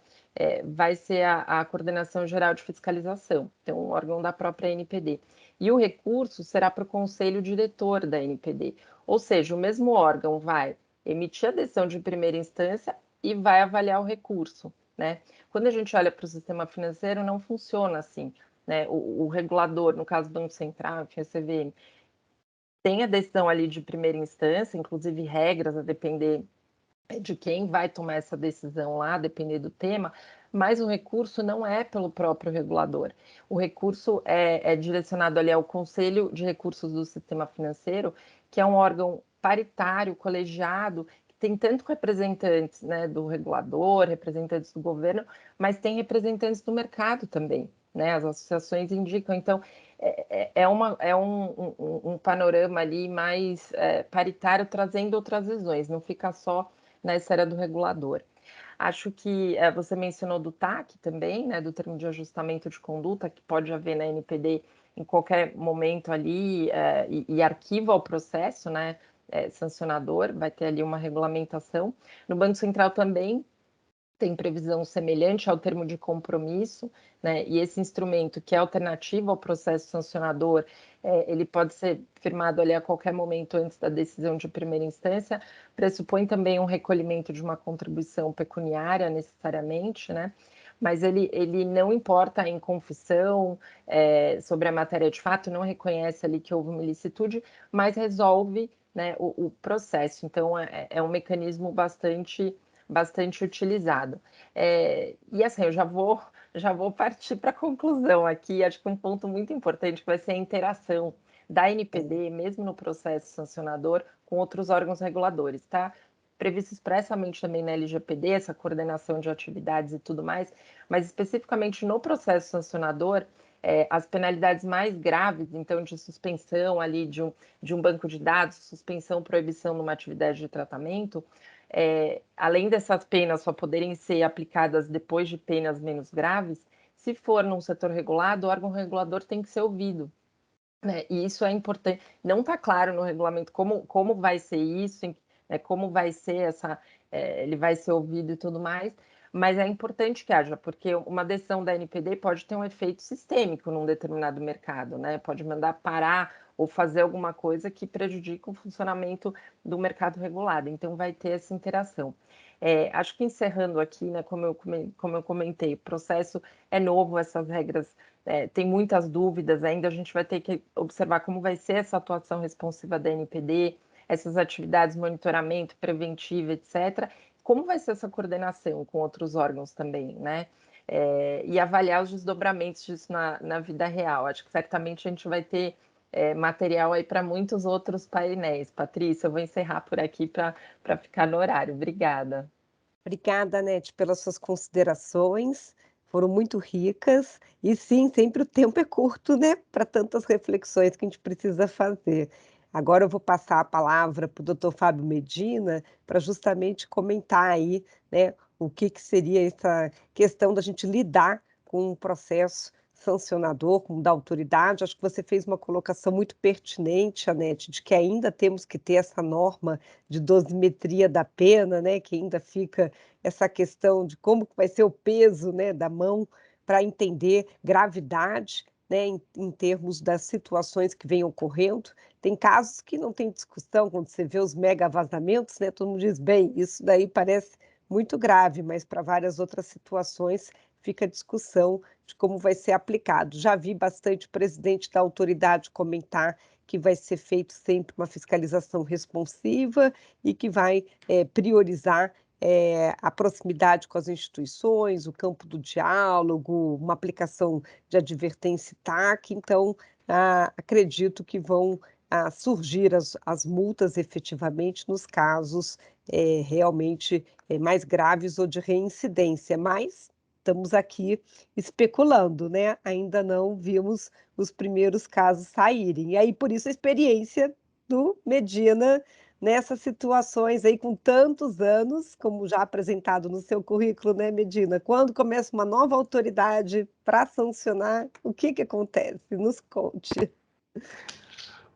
vai ser a Coordenação Geral de Fiscalização, então um órgão da própria NPD. E o recurso será para o Conselho Diretor da NPD, ou seja, o mesmo órgão vai emitir a decisão de primeira instância e vai avaliar o recurso, né? Quando a gente olha para o sistema financeiro, não funciona assim, né? O regulador, no caso do Banco Central, que é a CVM, tem a decisão ali de primeira instância, inclusive regras a depender de quem vai tomar essa decisão lá, depender do tema, mas o recurso não é pelo próprio regulador. O recurso é direcionado ali ao Conselho de Recursos do Sistema Financeiro, que é um órgão paritário, colegiado, que tem tanto representantes, né, do regulador, representantes do governo, mas tem representantes do mercado também, né? As associações indicam, então é um panorama ali mais paritário, trazendo outras visões, não fica só na esfera do regulador. Acho que você mencionou do TAC também, né, do termo de ajustamento de conduta, que pode haver na NPD em qualquer momento ali e arquiva o processo, né, sancionador, vai ter ali uma regulamentação. No Banco Central também tem previsão semelhante ao termo de compromisso, né? E esse instrumento, que é alternativo ao processo sancionador, ele pode ser firmado ali a qualquer momento antes da decisão de primeira instância, pressupõe também um recolhimento de uma contribuição pecuniária, necessariamente, né? Mas ele não importa em confissão sobre a matéria de fato, não reconhece ali que houve uma ilicitude, mas resolve, né, o processo. Então, é um mecanismo bastante utilizado. E assim, eu já vou partir para a conclusão aqui. Acho que um ponto muito importante vai ser a interação da NPD, mesmo no processo sancionador, com outros órgãos reguladores, tá? Previsto expressamente também na LGPD, essa coordenação de atividades e tudo mais, mas especificamente no processo sancionador, as penalidades mais graves, então, de suspensão ali de um banco de dados, suspensão, proibição numa atividade de tratamento, além dessas penas só poderem ser aplicadas depois de penas menos graves, se for num setor regulado, o órgão regulador tem que ser ouvido, né? E isso é importante. Não está claro no regulamento como vai ser isso, como vai ser ele vai ser ouvido e tudo mais, mas é importante que haja, porque uma decisão da NPD pode ter um efeito sistêmico num determinado mercado, né? Pode mandar parar ou fazer alguma coisa que prejudique o funcionamento do mercado regulado. Então, vai ter essa interação. Acho que encerrando aqui, né, como eu comentei, o processo é novo, essas regras tem muitas dúvidas ainda, a gente vai ter que observar como vai ser essa atuação responsiva da NPD, essas atividades de monitoramento preventivo, etc. Como vai ser essa coordenação com outros órgãos também, né? E avaliar os desdobramentos disso na vida real. Acho que certamente a gente vai ter material aí para muitos outros painéis. Patrícia, eu vou encerrar por aqui para ficar no horário. Obrigada. Obrigada, Anete, pelas suas considerações, foram muito ricas, e sim, sempre o tempo é curto, né, para tantas reflexões que a gente precisa fazer. Agora eu vou passar a palavra para o doutor Fábio Medina, para justamente comentar aí, né, o que seria essa questão da gente lidar com um processo sancionador, como da autoridade. Acho que você fez uma colocação muito pertinente, Anete, de que ainda temos que ter essa norma de dosimetria da pena, né, que ainda fica essa questão de como vai ser o peso, né, da mão para entender gravidade, né, em termos das situações que vêm ocorrendo. Tem casos que não tem discussão, quando você vê os mega vazamentos, né, todo mundo diz, bem, isso daí parece muito grave, mas para várias outras situações fica a discussão de como vai ser aplicado. Já vi bastante o presidente da autoridade comentar que vai ser feito sempre uma fiscalização responsiva e que vai priorizar a proximidade com as instituições, o campo do diálogo, uma aplicação de advertência e TAC. Então, acredito que vão surgir as multas efetivamente nos casos realmente mais graves ou de reincidência, mas estamos aqui especulando, né? Ainda não vimos os primeiros casos saírem. E aí, por isso, a experiência do Medina nessas situações aí com tantos anos, como já apresentado no seu currículo, né, Medina? Quando começa uma nova autoridade para sancionar, o que acontece? Nos conte.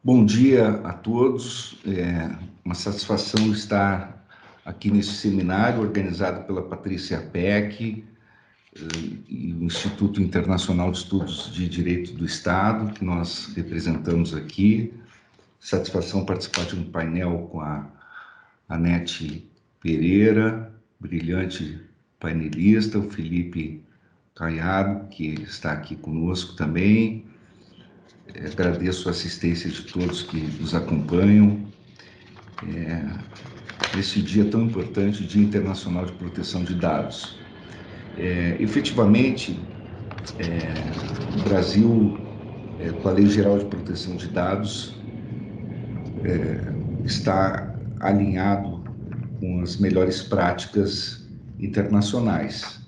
Bom dia a todos. É uma satisfação estar aqui nesse seminário organizado pela Patrícia Peck e o Instituto Internacional de Estudos de Direito do Estado, que nós representamos aqui. Satisfação participar de um painel com a Anete Pereira, brilhante painelista, o Felipe Caiado, que está aqui conosco também. Agradeço a assistência de todos que nos acompanham. Nesse dia tão importante, Dia Internacional de Proteção de Dados. Efetivamente, o Brasil, com a Lei Geral de Proteção de Dados, está alinhado com as melhores práticas internacionais.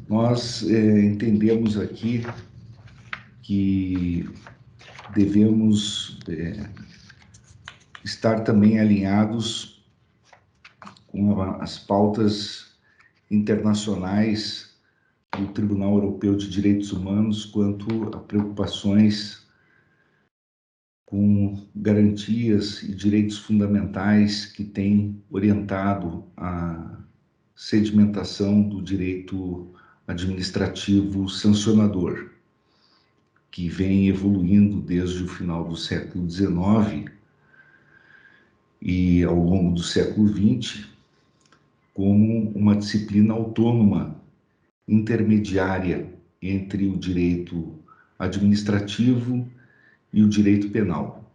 Nós entendemos aqui que devemos estar também alinhados com as pautas internacionais do Tribunal Europeu de Direitos Humanos quanto a preocupações com garantias e direitos fundamentais que têm orientado a sedimentação do direito administrativo sancionador, que vem evoluindo desde o final do século XIX e ao longo do século XX como uma disciplina autônoma, intermediária entre o direito administrativo e o direito penal.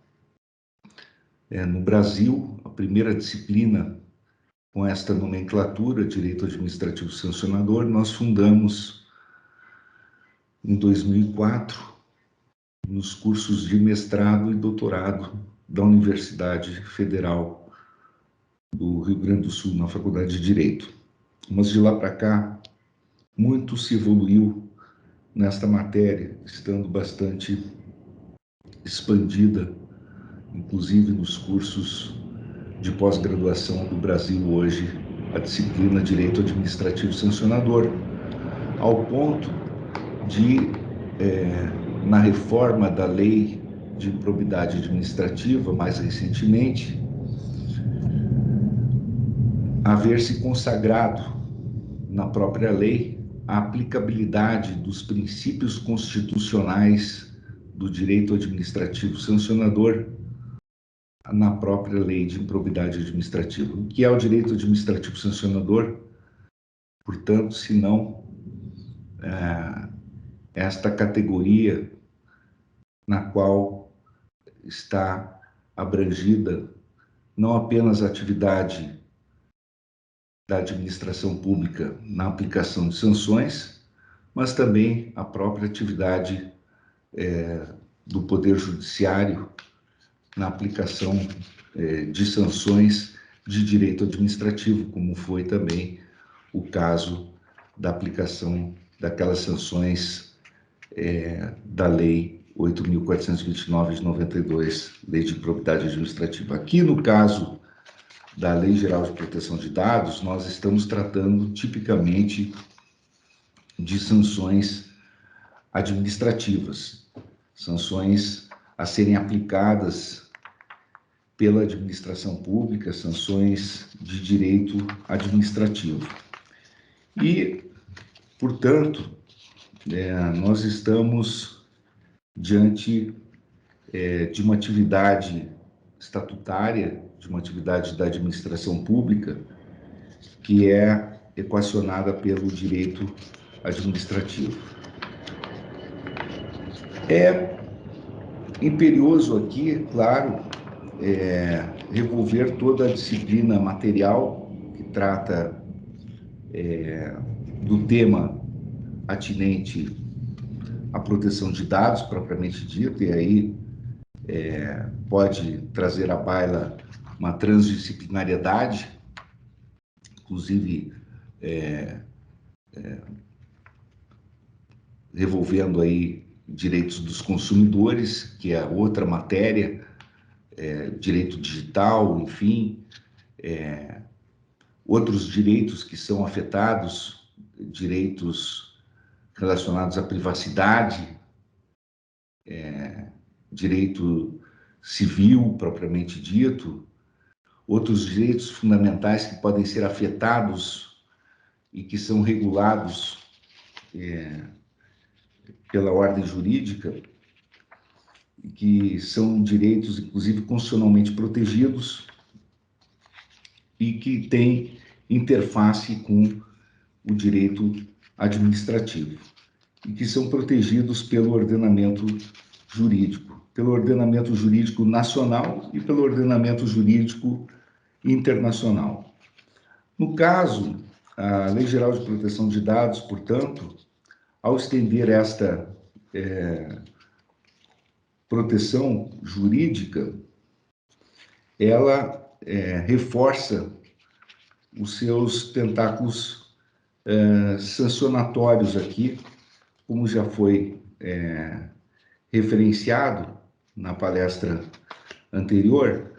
No Brasil, a primeira disciplina com esta nomenclatura, direito administrativo sancionador, nós fundamos em 2004, nos cursos de mestrado e doutorado da Universidade Federal do Rio Grande do Sul, na Faculdade de Direito. Mas de lá para cá, muito se evoluiu nesta matéria, estando bastante expandida, inclusive nos cursos de pós-graduação do Brasil hoje, a disciplina Direito Administrativo Sancionador, ao ponto de, na reforma da Lei de Improbidade Administrativa, mais recentemente, haver se consagrado na própria lei a aplicabilidade dos princípios constitucionais do direito administrativo sancionador na própria lei de improbidade administrativa. O que é o direito administrativo sancionador? Portanto, se não esta categoria na qual está abrangida não apenas a atividade da administração pública na aplicação de sanções, mas também a própria atividade do Poder Judiciário na aplicação de sanções de direito administrativo, como foi também o caso da aplicação daquelas sanções da Lei 8.429 de 92, Lei de Improbidade Administrativa. Aqui, no caso da Lei Geral de Proteção de Dados, nós estamos tratando tipicamente de sanções administrativas, sanções a serem aplicadas pela administração pública, sanções de direito administrativo. E, portanto, nós estamos diante de uma atividade estatutária, de uma atividade da administração pública, que é equacionada pelo direito administrativo. É imperioso aqui, claro, revolver toda a disciplina material que trata do tema atinente à proteção de dados, propriamente dito, e aí pode trazer à baila uma transdisciplinariedade, inclusive revolvendo aí direitos dos consumidores, que é outra matéria, direito digital, enfim, outros direitos que são afetados, direitos relacionados à privacidade, direito civil propriamente dito, outros direitos fundamentais que podem ser afetados e que são regulados pela ordem jurídica, que são direitos, inclusive, constitucionalmente protegidos e que têm interface com o direito administrativo e que são protegidos pelo ordenamento jurídico nacional e pelo ordenamento jurídico internacional. No caso, a Lei Geral de Proteção de Dados, portanto, ao estender esta proteção jurídica, ela reforça os seus tentáculos sancionatórios aqui, como já foi referenciado na palestra anterior,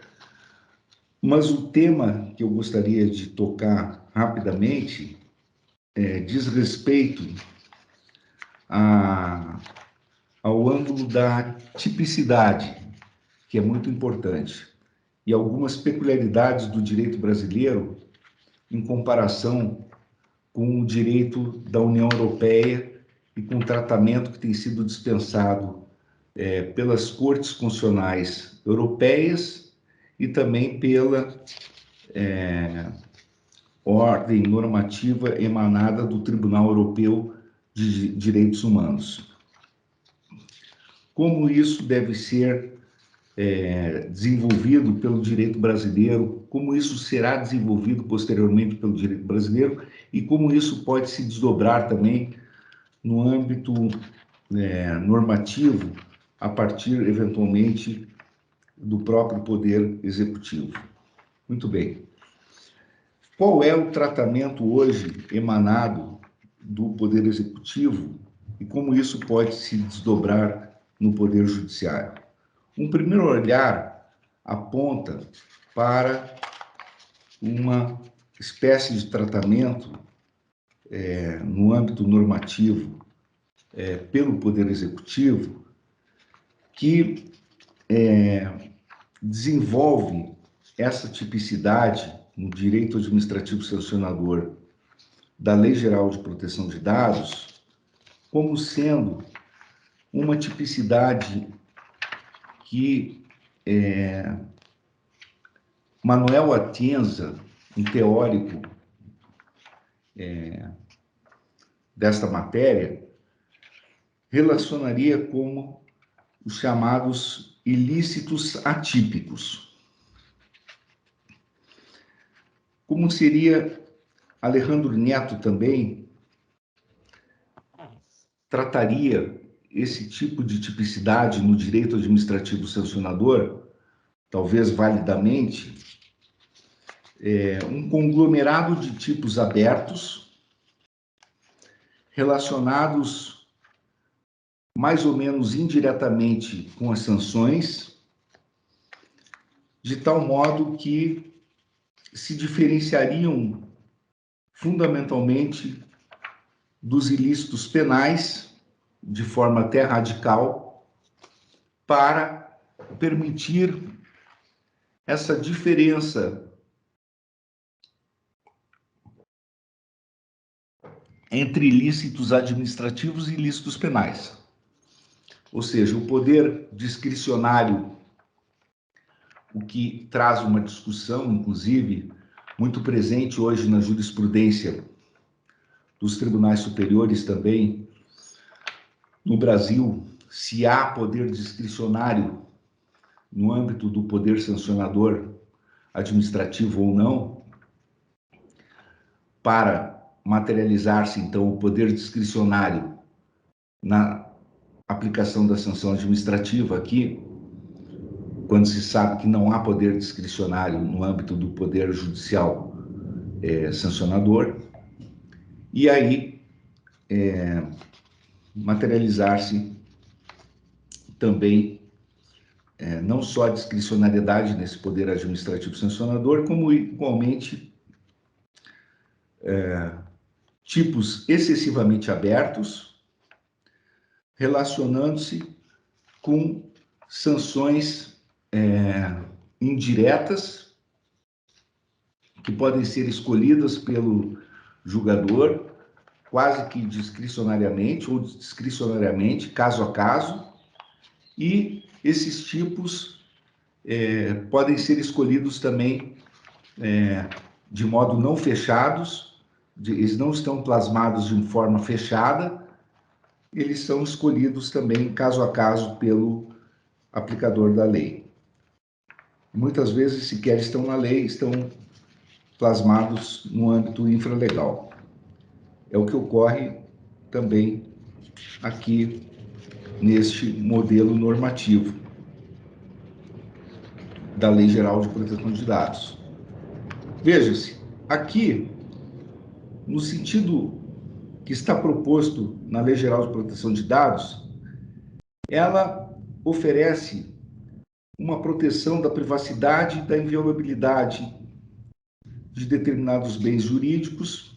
mas o tema que eu gostaria de tocar rapidamente diz respeito ao ângulo da tipicidade, que é muito importante, e algumas peculiaridades do direito brasileiro em comparação com o direito da União Europeia e com o tratamento que tem sido dispensado pelas cortes constitucionais europeias e também pela ordem normativa emanada do Tribunal Europeu de Direitos Humanos. Como isso deve ser desenvolvido pelo direito brasileiro, como isso será desenvolvido posteriormente pelo direito brasileiro e como isso pode se desdobrar também no âmbito normativo a partir, eventualmente, do próprio Poder Executivo. Muito bem. Qual é o tratamento hoje emanado do Poder Executivo e como isso pode se desdobrar no Poder Judiciário? Um primeiro olhar aponta para uma espécie de tratamento no âmbito normativo pelo Poder Executivo que desenvolve essa tipicidade no direito administrativo sancionador da Lei Geral de Proteção de Dados como sendo uma tipicidade que Manuel Atienza, um teórico desta matéria, relacionaria como os chamados ilícitos atípicos. Como seria Alejandro Neto também trataria esse tipo de tipicidade no direito administrativo sancionador, talvez validamente, um conglomerado de tipos abertos relacionados mais ou menos indiretamente com as sanções, de tal modo que se diferenciariam fundamentalmente dos ilícitos penais, de forma até radical, para permitir essa diferença entre ilícitos administrativos e ilícitos penais. Ou seja, o poder discricionário, o que traz uma discussão, inclusive, muito presente hoje na jurisprudência dos tribunais superiores também, no Brasil, se há poder discricionário no âmbito do poder sancionador administrativo ou não, para materializar-se, então, o poder discricionário na aplicação da sanção administrativa aqui, quando se sabe que não há poder discricionário no âmbito do poder judicial sancionador, e aí materializar-se também não só a discricionariedade nesse poder administrativo sancionador, como igualmente tipos excessivamente abertos, relacionando-se com sanções indiretas, que podem ser escolhidas pelo julgador, quase que discricionariamente ou discricionariamente, caso a caso, e esses tipos podem ser escolhidos também de modo não fechados, eles não estão plasmados de forma fechada, eles são escolhidos também caso a caso pelo aplicador da lei. Muitas vezes sequer estão na lei, estão plasmados no âmbito infralegal. É o que ocorre também aqui neste modelo normativo da Lei Geral de Proteção de Dados. Veja-se, aqui, no sentido que está proposto na Lei Geral de Proteção de Dados, ela oferece uma proteção da privacidade e da inviolabilidade de determinados bens jurídicos.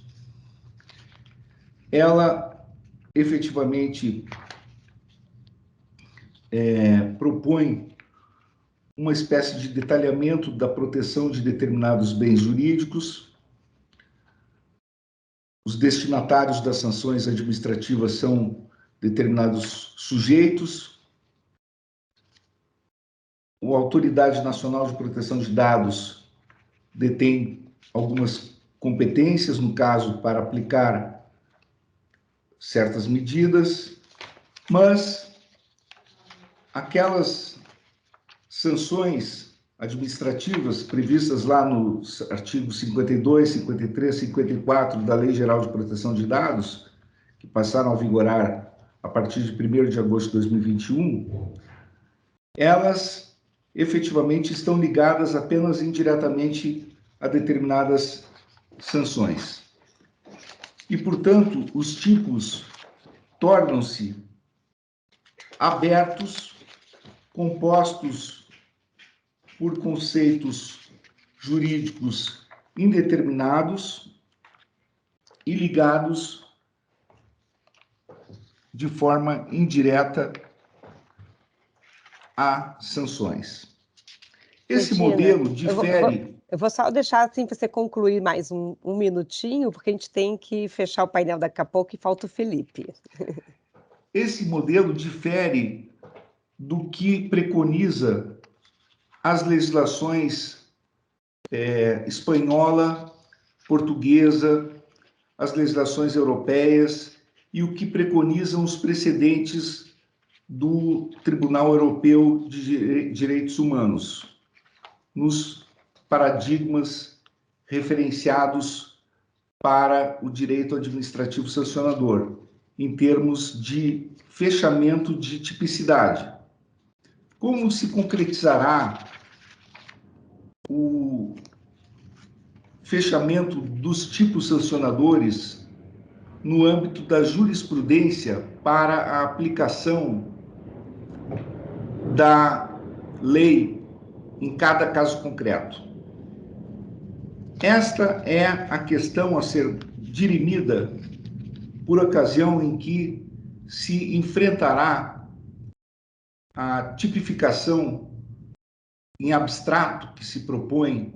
Ela efetivamente propõe uma espécie de detalhamento da proteção de determinados bens jurídicos. Os destinatários das sanções administrativas são determinados sujeitos. A Autoridade Nacional de Proteção de Dados detém algumas competências, no caso, para aplicar certas medidas, mas aquelas sanções administrativas previstas lá nos artigos 52, 53, 54 da Lei Geral de Proteção de Dados, que passaram a vigorar a partir de 1º de agosto de 2021, elas efetivamente estão ligadas apenas indiretamente a determinadas sanções. E, portanto, os tipos tornam-se abertos, compostos por conceitos jurídicos indeterminados e ligados de forma indireta a sanções. Esse Regina, modelo difere... Eu vou só deixar assim para você concluir mais um minutinho, porque a gente tem que fechar o painel daqui a pouco e falta o Felipe. esse modelo difere do que preconiza as legislações espanhola, portuguesa, as legislações europeias e o que preconizam os precedentes do Tribunal Europeu de Direitos Humanos, nos paradigmas referenciados para o direito administrativo sancionador, em termos de fechamento de tipicidade. Como se concretizará o fechamento dos tipos sancionadores no âmbito da jurisprudência para a aplicação da lei em cada caso concreto? Esta é a questão a ser dirimida por ocasião em que se enfrentará a tipificação em abstrato que se propõe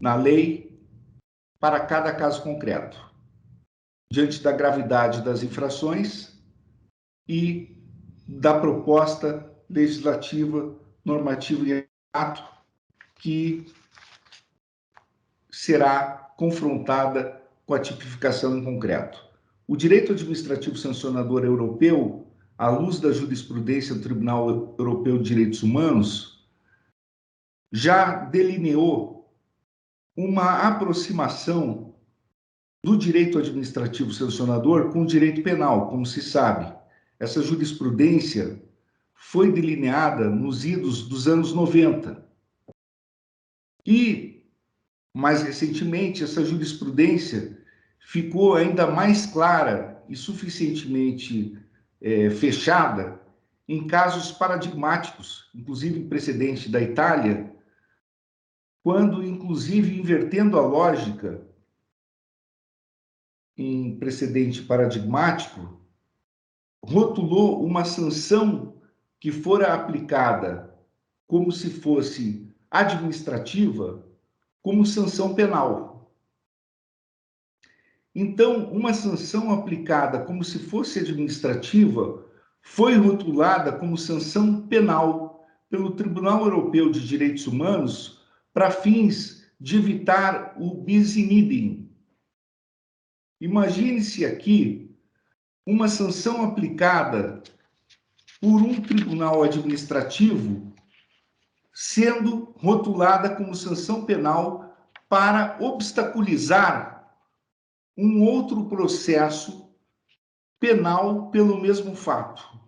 na lei para cada caso concreto, diante da gravidade das infrações e da proposta legislativa, normativa e ato que será confrontada com a tipificação em concreto. O direito administrativo sancionador europeu, à luz da jurisprudência do Tribunal Europeu de Direitos Humanos, já delineou uma aproximação do direito administrativo sancionador com o direito penal, como se sabe. Essa jurisprudência foi delineada nos idos dos anos 90. E, mais recentemente, essa jurisprudência ficou ainda mais clara e suficientemente fechada em casos paradigmáticos, inclusive em precedente da Itália, quando, inclusive, invertendo a lógica em precedente paradigmático, rotulou uma sanção que fora aplicada como se fosse administrativa, como sanção penal. Então, uma sanção aplicada como se fosse administrativa foi rotulada como sanção penal pelo Tribunal Europeu de Direitos Humanos para fins de evitar o bis in idem. Imagine-se aqui uma sanção aplicada por um tribunal administrativo sendo rotulada como sanção penal para obstaculizar um outro processo penal pelo mesmo fato,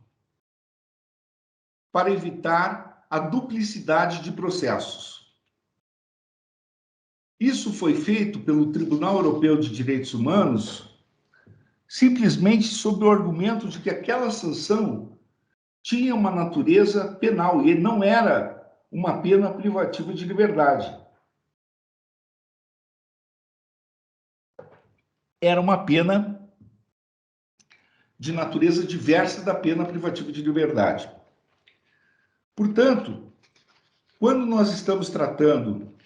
para evitar a duplicidade de processos. Isso foi feito pelo Tribunal Europeu de Direitos Humanos simplesmente sob o argumento de que aquela sanção tinha uma natureza penal e não era uma pena privativa de liberdade. Era uma pena de natureza diversa da pena privativa de liberdade. Portanto, quando nós estamos tratando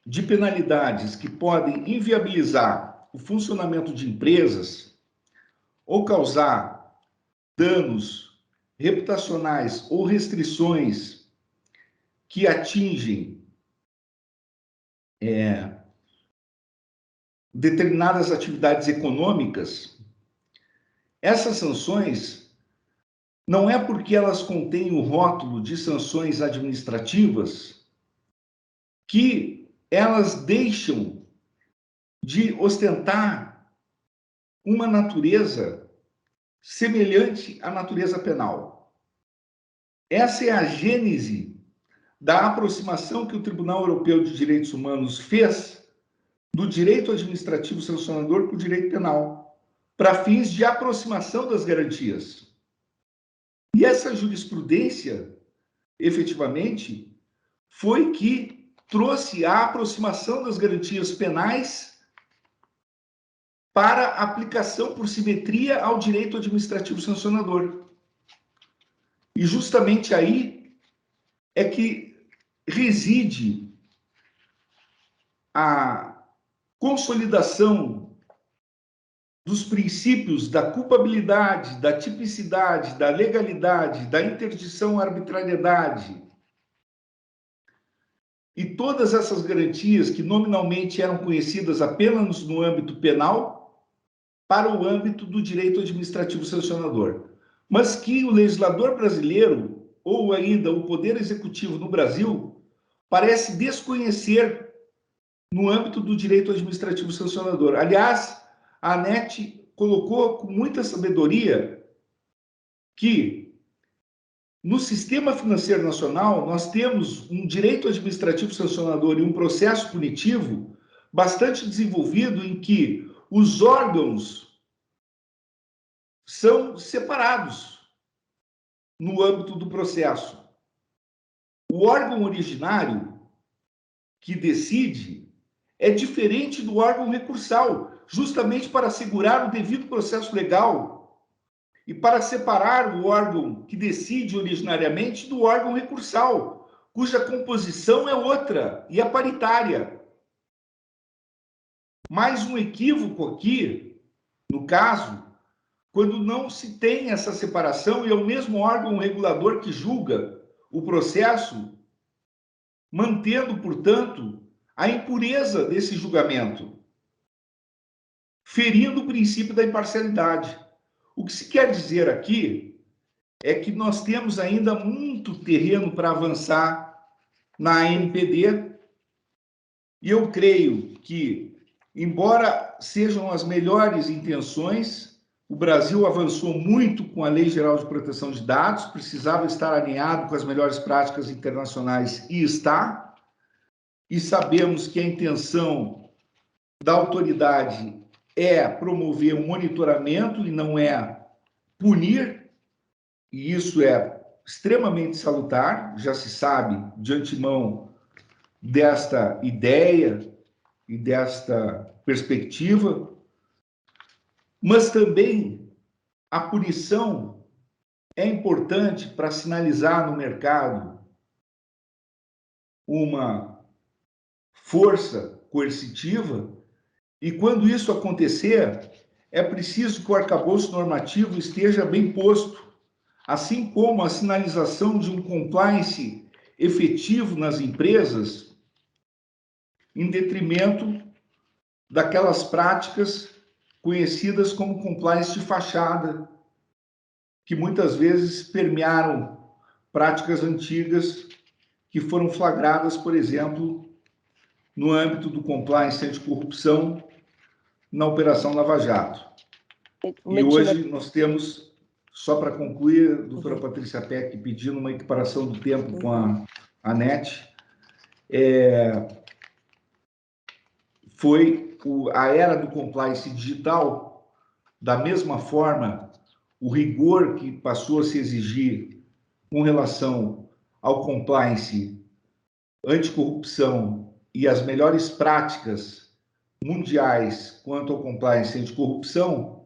de penalidades que podem inviabilizar o funcionamento de empresas ou causar danos reputacionais ou restrições que atingem determinadas atividades econômicas, essas sanções não é porque elas contêm o rótulo de sanções administrativas que elas deixam de ostentar uma natureza semelhante à natureza penal. Essa é a gênese da aproximação que o Tribunal Europeu de Direitos Humanos fez do direito administrativo sancionador para o direito penal, para fins de aproximação das garantias. E essa jurisprudência, efetivamente, foi que trouxe a aproximação das garantias penais para aplicação por simetria ao direito administrativo sancionador. E justamente aí é que reside a consolidação dos princípios da culpabilidade, da tipicidade, da legalidade, da interdição à arbitrariedade, e todas essas garantias que nominalmente eram conhecidas apenas no âmbito penal, para o âmbito do direito administrativo sancionador. Mas que o legislador brasileiro, ou ainda o Poder Executivo no Brasil, parece desconhecer no âmbito do direito administrativo sancionador. Aliás, a ANET colocou com muita sabedoria que no sistema financeiro nacional nós temos um direito administrativo sancionador e um processo punitivo bastante desenvolvido em que os órgãos são separados no âmbito do processo. O órgão originário que decide é diferente do órgão recursal, justamente para assegurar o devido processo legal e para separar o órgão que decide originariamente do órgão recursal, cuja composição é outra e é paritária. Mais um equívoco aqui, no caso, quando não se tem essa separação e é o mesmo órgão regulador que julga o processo, mantendo, portanto, a impureza desse julgamento, ferindo o princípio da imparcialidade. O que se quer dizer aqui é que nós temos ainda muito terreno para avançar na ANPD, e eu creio que, embora sejam as melhores intenções, o Brasil avançou muito com a Lei Geral de Proteção de Dados, precisava estar alinhado com as melhores práticas internacionais e está, e sabemos que a intenção da autoridade é promover um monitoramento e não é punir, e isso é extremamente salutar, já se sabe de antemão desta ideia e desta perspectiva, mas também a punição é importante para sinalizar no mercado uma força coercitiva, e quando isso acontecer, é preciso que o arcabouço normativo esteja bem posto, assim como a sinalização de um compliance efetivo nas empresas, em detrimento daquelas práticas conhecidas como compliance de fachada, que muitas vezes permearam práticas antigas que foram flagradas, por exemplo, no âmbito do compliance anticorrupção na Operação Lava Jato. E hoje nós temos, só para concluir, a doutora Patrícia Peck pedindo uma equiparação do tempo com a ANET, foi a era do compliance digital, da mesma forma, o rigor que passou a se exigir com relação ao compliance anticorrupção e as melhores práticas mundiais quanto ao compliance anticorrupção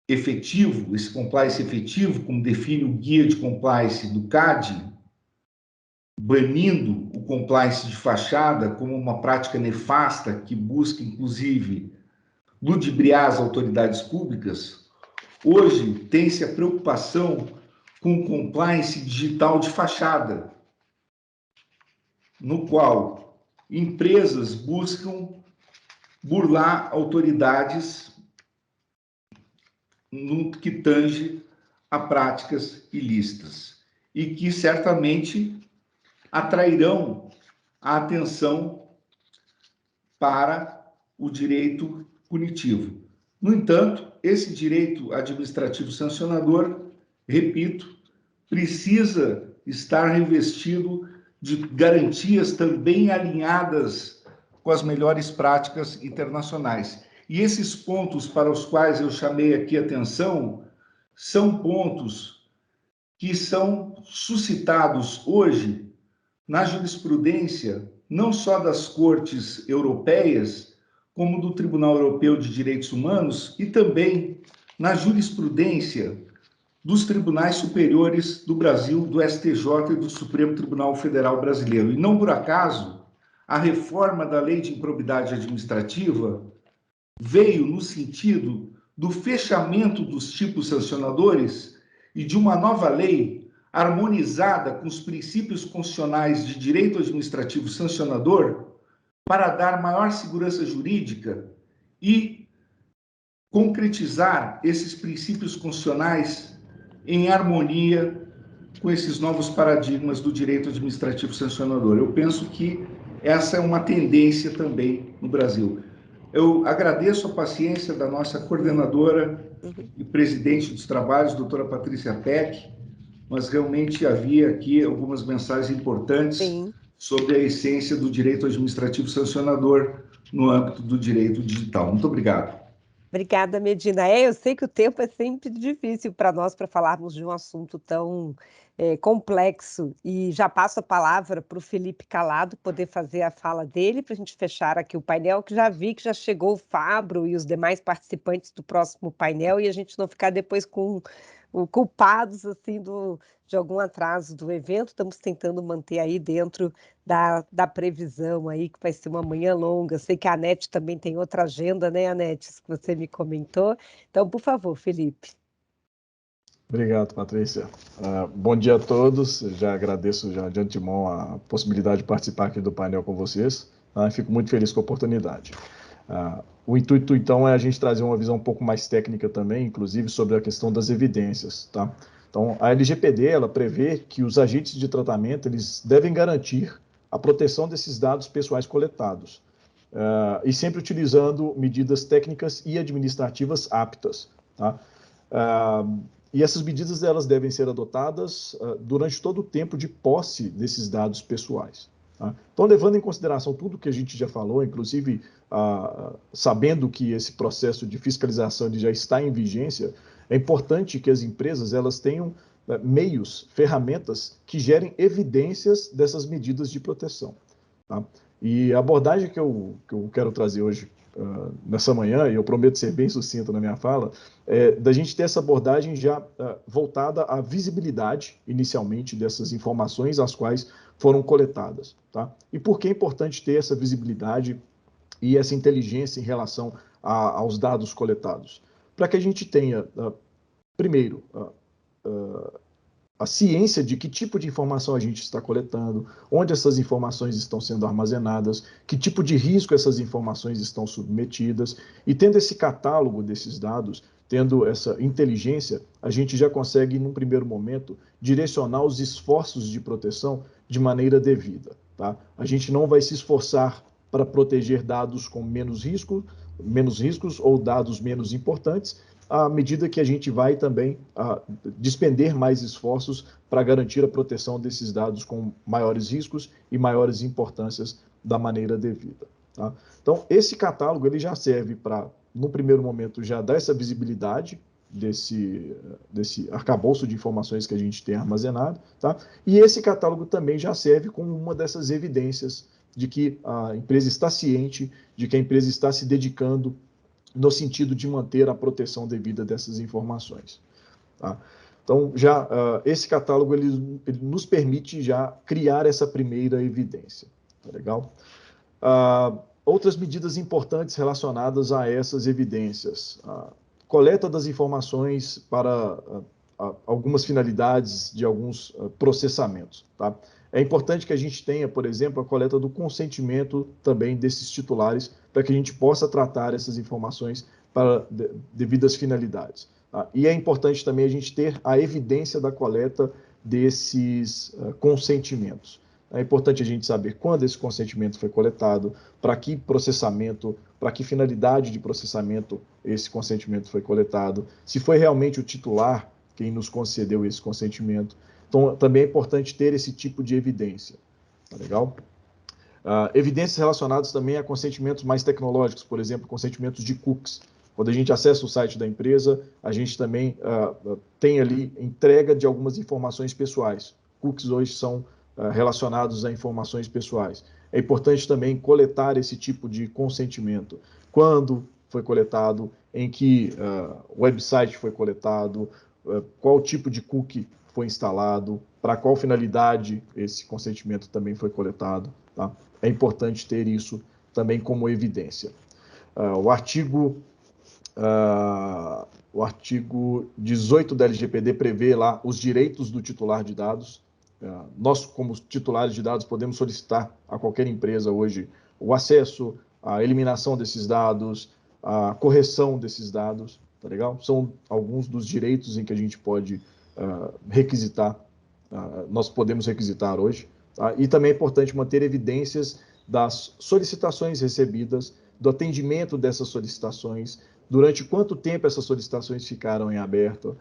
efetivo, esse compliance efetivo, como define o guia de compliance do CAD, banindo o compliance de fachada como uma prática nefasta que busca, inclusive, ludibriar as autoridades públicas, hoje tem-se a preocupação com o compliance digital de fachada, no qual empresas buscam burlar autoridades no que tange a práticas ilícitas e que certamente atrairão a atenção para o direito punitivo. No entanto, esse direito administrativo sancionador, repito, precisa estar revestido de garantias também alinhadas com as melhores práticas internacionais. E esses pontos para os quais eu chamei aqui atenção são pontos que são suscitados hoje na jurisprudência, não só das cortes europeias, como do Tribunal Europeu de Direitos Humanos e também na jurisprudência dos tribunais superiores do Brasil, do STJ e do Supremo Tribunal Federal Brasileiro. E não por acaso, a reforma da Lei de Improbidade Administrativa veio no sentido do fechamento dos tipos sancionadores e de uma nova lei harmonizada com os princípios constitucionais de direito administrativo sancionador para dar maior segurança jurídica e concretizar esses princípios constitucionais em harmonia com esses novos paradigmas do direito administrativo sancionador. Eu penso que essa é uma tendência também no Brasil. Eu agradeço a paciência da nossa coordenadora e presidente dos trabalhos, doutora Patrícia Peck, mas realmente havia aqui algumas mensagens importantes sobre a essência do direito administrativo sancionador no âmbito do direito digital. Muito obrigado. Obrigada, Medina. Eu sei que o tempo é sempre difícil para nós para falarmos de um assunto tão complexo, e já passo a palavra para o Felipe Calado poder fazer a fala dele para a gente fechar aqui o painel, que já vi que já chegou o Fábio e os demais participantes do próximo painel, e a gente não ficar depois com culpados assim de algum atraso do evento. Estamos tentando manter aí dentro da previsão aí, que vai ser uma manhã longa. Sei que a Anete também tem outra agenda, né, Anete, isso que você me comentou. Então, por favor, Felipe. Obrigado, Patrícia. Bom dia a todos. Já agradeço já de antemão a possibilidade de participar aqui do painel com vocês. Fico muito feliz com a oportunidade. O intuito, então, é a gente trazer uma visão um pouco mais técnica também, inclusive sobre a questão das evidências, tá? Então, a LGPD, ela prevê que os agentes de tratamento, eles devem garantir a proteção desses dados pessoais coletados, e sempre utilizando medidas técnicas e administrativas aptas, tá? E essas medidas, elas devem ser adotadas durante todo o tempo de posse desses dados pessoais. Tá? Então, levando em consideração tudo que a gente já falou, inclusive sabendo que esse processo de fiscalização ele já está em vigência, é importante que as empresas elas tenham meios, ferramentas que gerem evidências dessas medidas de proteção. Tá? E a abordagem que eu quero trazer hoje, nessa manhã, e eu prometo ser bem sucinto na minha fala, é da gente ter essa abordagem já voltada à visibilidade, inicialmente, dessas informações as quais foram coletadas. Tá? E por que é importante ter essa visibilidade e essa inteligência em relação aos dados coletados? Para que a gente tenha, primeiro, a ciência de que tipo de informação a gente está coletando, onde essas informações estão sendo armazenadas, que tipo de risco essas informações estão submetidas, e tendo esse catálogo desses dados, tendo essa inteligência, a gente já consegue, num primeiro momento, direcionar os esforços de proteção de maneira devida. Tá? A gente não vai se esforçar para proteger dados com menos riscos ou dados menos importantes, à medida que a gente vai também despender mais esforços para garantir a proteção desses dados com maiores riscos e maiores importâncias da maneira devida. Tá? Então, esse catálogo ele já serve para, no primeiro momento, já dar essa visibilidade desse arcabouço de informações que a gente tem armazenado, tá? E esse catálogo também já serve como uma dessas evidências de que a empresa está ciente, de que a empresa está se dedicando no sentido de manter a proteção devida dessas informações. Tá? Então, já esse catálogo ele nos permite já criar essa primeira evidência. Tá legal? Outras medidas importantes relacionadas a essas evidências. Coleta das informações para algumas finalidades de alguns processamentos. Tá? É importante que a gente tenha, por exemplo, a coleta do consentimento também desses titulares, para que a gente possa tratar essas informações para devidas finalidades. Tá? E é importante também a gente ter a evidência da coleta desses consentimentos. É importante a gente saber quando esse consentimento foi coletado, para que processamento, para que finalidade de processamento esse consentimento foi coletado, se foi realmente o titular quem nos concedeu esse consentimento. Então, também é importante ter esse tipo de evidência. Tá legal? Evidências relacionadas também a consentimentos mais tecnológicos, por exemplo, consentimentos de cookies. Quando a gente acessa o site da empresa, a gente também tem ali entrega de algumas informações pessoais. Cookies hoje são relacionados a informações pessoais. É importante também coletar esse tipo de consentimento. Quando foi coletado, em que website foi coletado, qual tipo de cookie foi instalado, para qual finalidade esse consentimento também foi coletado. Tá? É importante ter isso também como evidência. o artigo 18 da LGPD prevê lá os direitos do titular de dados. Nós, como titulares de dados, podemos solicitar a qualquer empresa hoje o acesso, a eliminação desses dados, a correção desses dados, tá legal? São alguns dos direitos em que a gente pode requisitar, nós podemos requisitar hoje. Tá? E também é importante manter evidências das solicitações recebidas, do atendimento dessas solicitações, durante quanto tempo essas solicitações ficaram em aberto,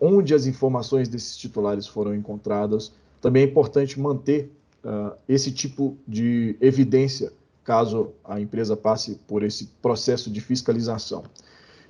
onde as informações desses titulares foram encontradas. Também é importante manter esse tipo de evidência, caso a empresa passe por esse processo de fiscalização.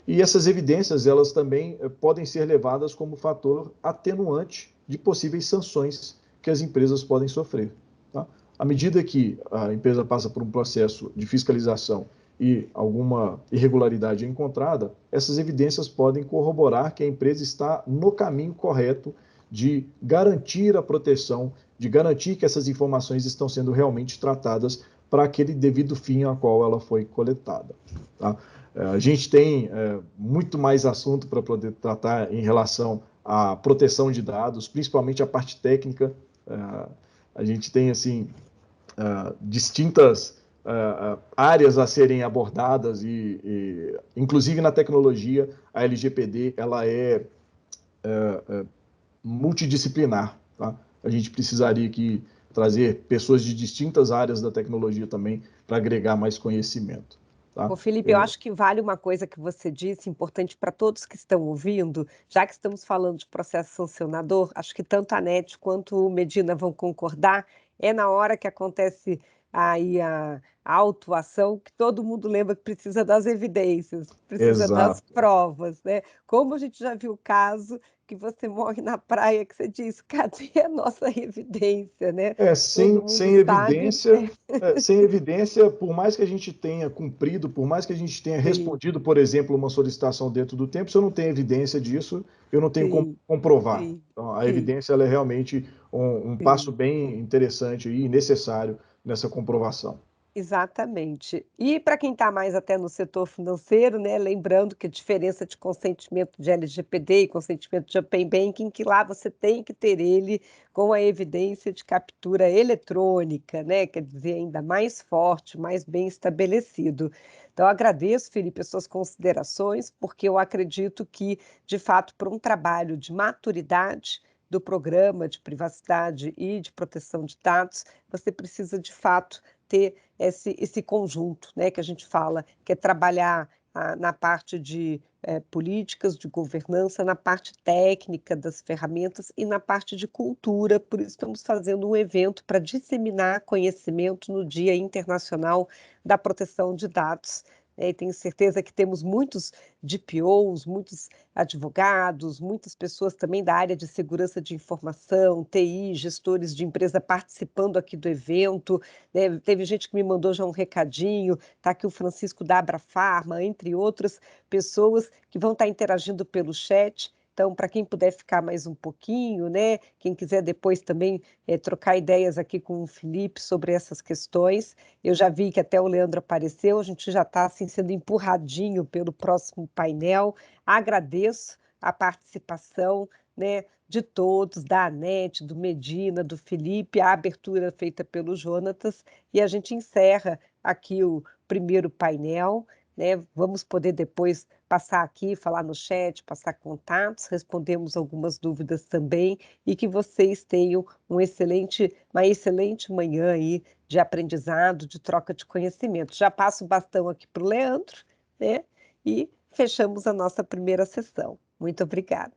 E essas evidências, elas também podem ser levadas como fator atenuante de possíveis sanções que as empresas podem sofrer. Tá? À medida que a empresa passa por um processo de fiscalização e alguma irregularidade é encontrada, essas evidências podem corroborar que a empresa está no caminho correto de garantir a proteção, de garantir que essas informações estão sendo realmente tratadas para aquele devido fim a qual ela foi coletada. Tá? A gente tem muito mais assunto para poder tratar em relação à proteção de dados, principalmente a parte técnica. A gente tem, assim, distintas áreas a serem abordadas e, inclusive na tecnologia, a LGPD ela é multidisciplinar. Tá? A gente precisaria aqui trazer pessoas de distintas áreas da tecnologia também para agregar mais conhecimento. Tá? Ô, Felipe, eu acho que vale uma coisa que você disse, importante para todos que estão ouvindo, já que estamos falando de processo sancionador, acho que tanto a NET quanto o Medina vão concordar, é na hora que acontece aí a autuação que todo mundo lembra que precisa das evidências, precisa das provas, né? Como a gente já viu o caso que você morre na praia, que você diz, cadê a nossa evidência, né? Sem evidência, por mais que a gente tenha cumprido, por mais que a gente tenha respondido, por exemplo, uma solicitação dentro do tempo, se eu não tenho evidência disso, eu não tenho como comprovar. Então, a evidência ela é realmente um passo bem interessante e necessário nessa comprovação. Exatamente. E para quem está mais até no setor financeiro, né, lembrando que a diferença de consentimento de LGPD e consentimento de Open Banking, que lá você tem que ter ele com a evidência de captura eletrônica, né, quer dizer, ainda mais forte, mais bem estabelecido. Então, agradeço, Felipe, as suas considerações, porque eu acredito que, de fato, para um trabalho de maturidade do programa de privacidade e de proteção de dados, você precisa, de fato, ter esse conjunto, né, que a gente fala, que é trabalhar na parte de políticas, de governança, na parte técnica das ferramentas e na parte de cultura. Por isso estamos fazendo um evento para disseminar conhecimento no Dia Internacional da Proteção de Dados. E tenho certeza que temos muitos DPOs, muitos advogados, muitas pessoas também da área de segurança de informação, TI, gestores de empresa participando aqui do evento. Né? Teve gente que me mandou já um recadinho, está aqui o Francisco da Abrafarma, entre outras pessoas que vão estar interagindo pelo chat. Então, para quem puder ficar mais um pouquinho, né? Quem quiser depois também trocar ideias aqui com o Felipe sobre essas questões. Eu já vi que até o Leandro apareceu, a gente já está assim, sendo empurradinho pelo próximo painel. Agradeço a participação, né, de todos, da Anete, do Medina, do Felipe, a abertura feita pelo Jonatas, e a gente encerra aqui o primeiro painel. Né? Vamos poder depois passar aqui, falar no chat, passar contatos, respondemos algumas dúvidas também, e que vocês tenham uma excelente manhã aí de aprendizado, de troca de conhecimento. Já passo o bastão aqui para o Leandro, né? E fechamos a nossa primeira sessão. Muito obrigada.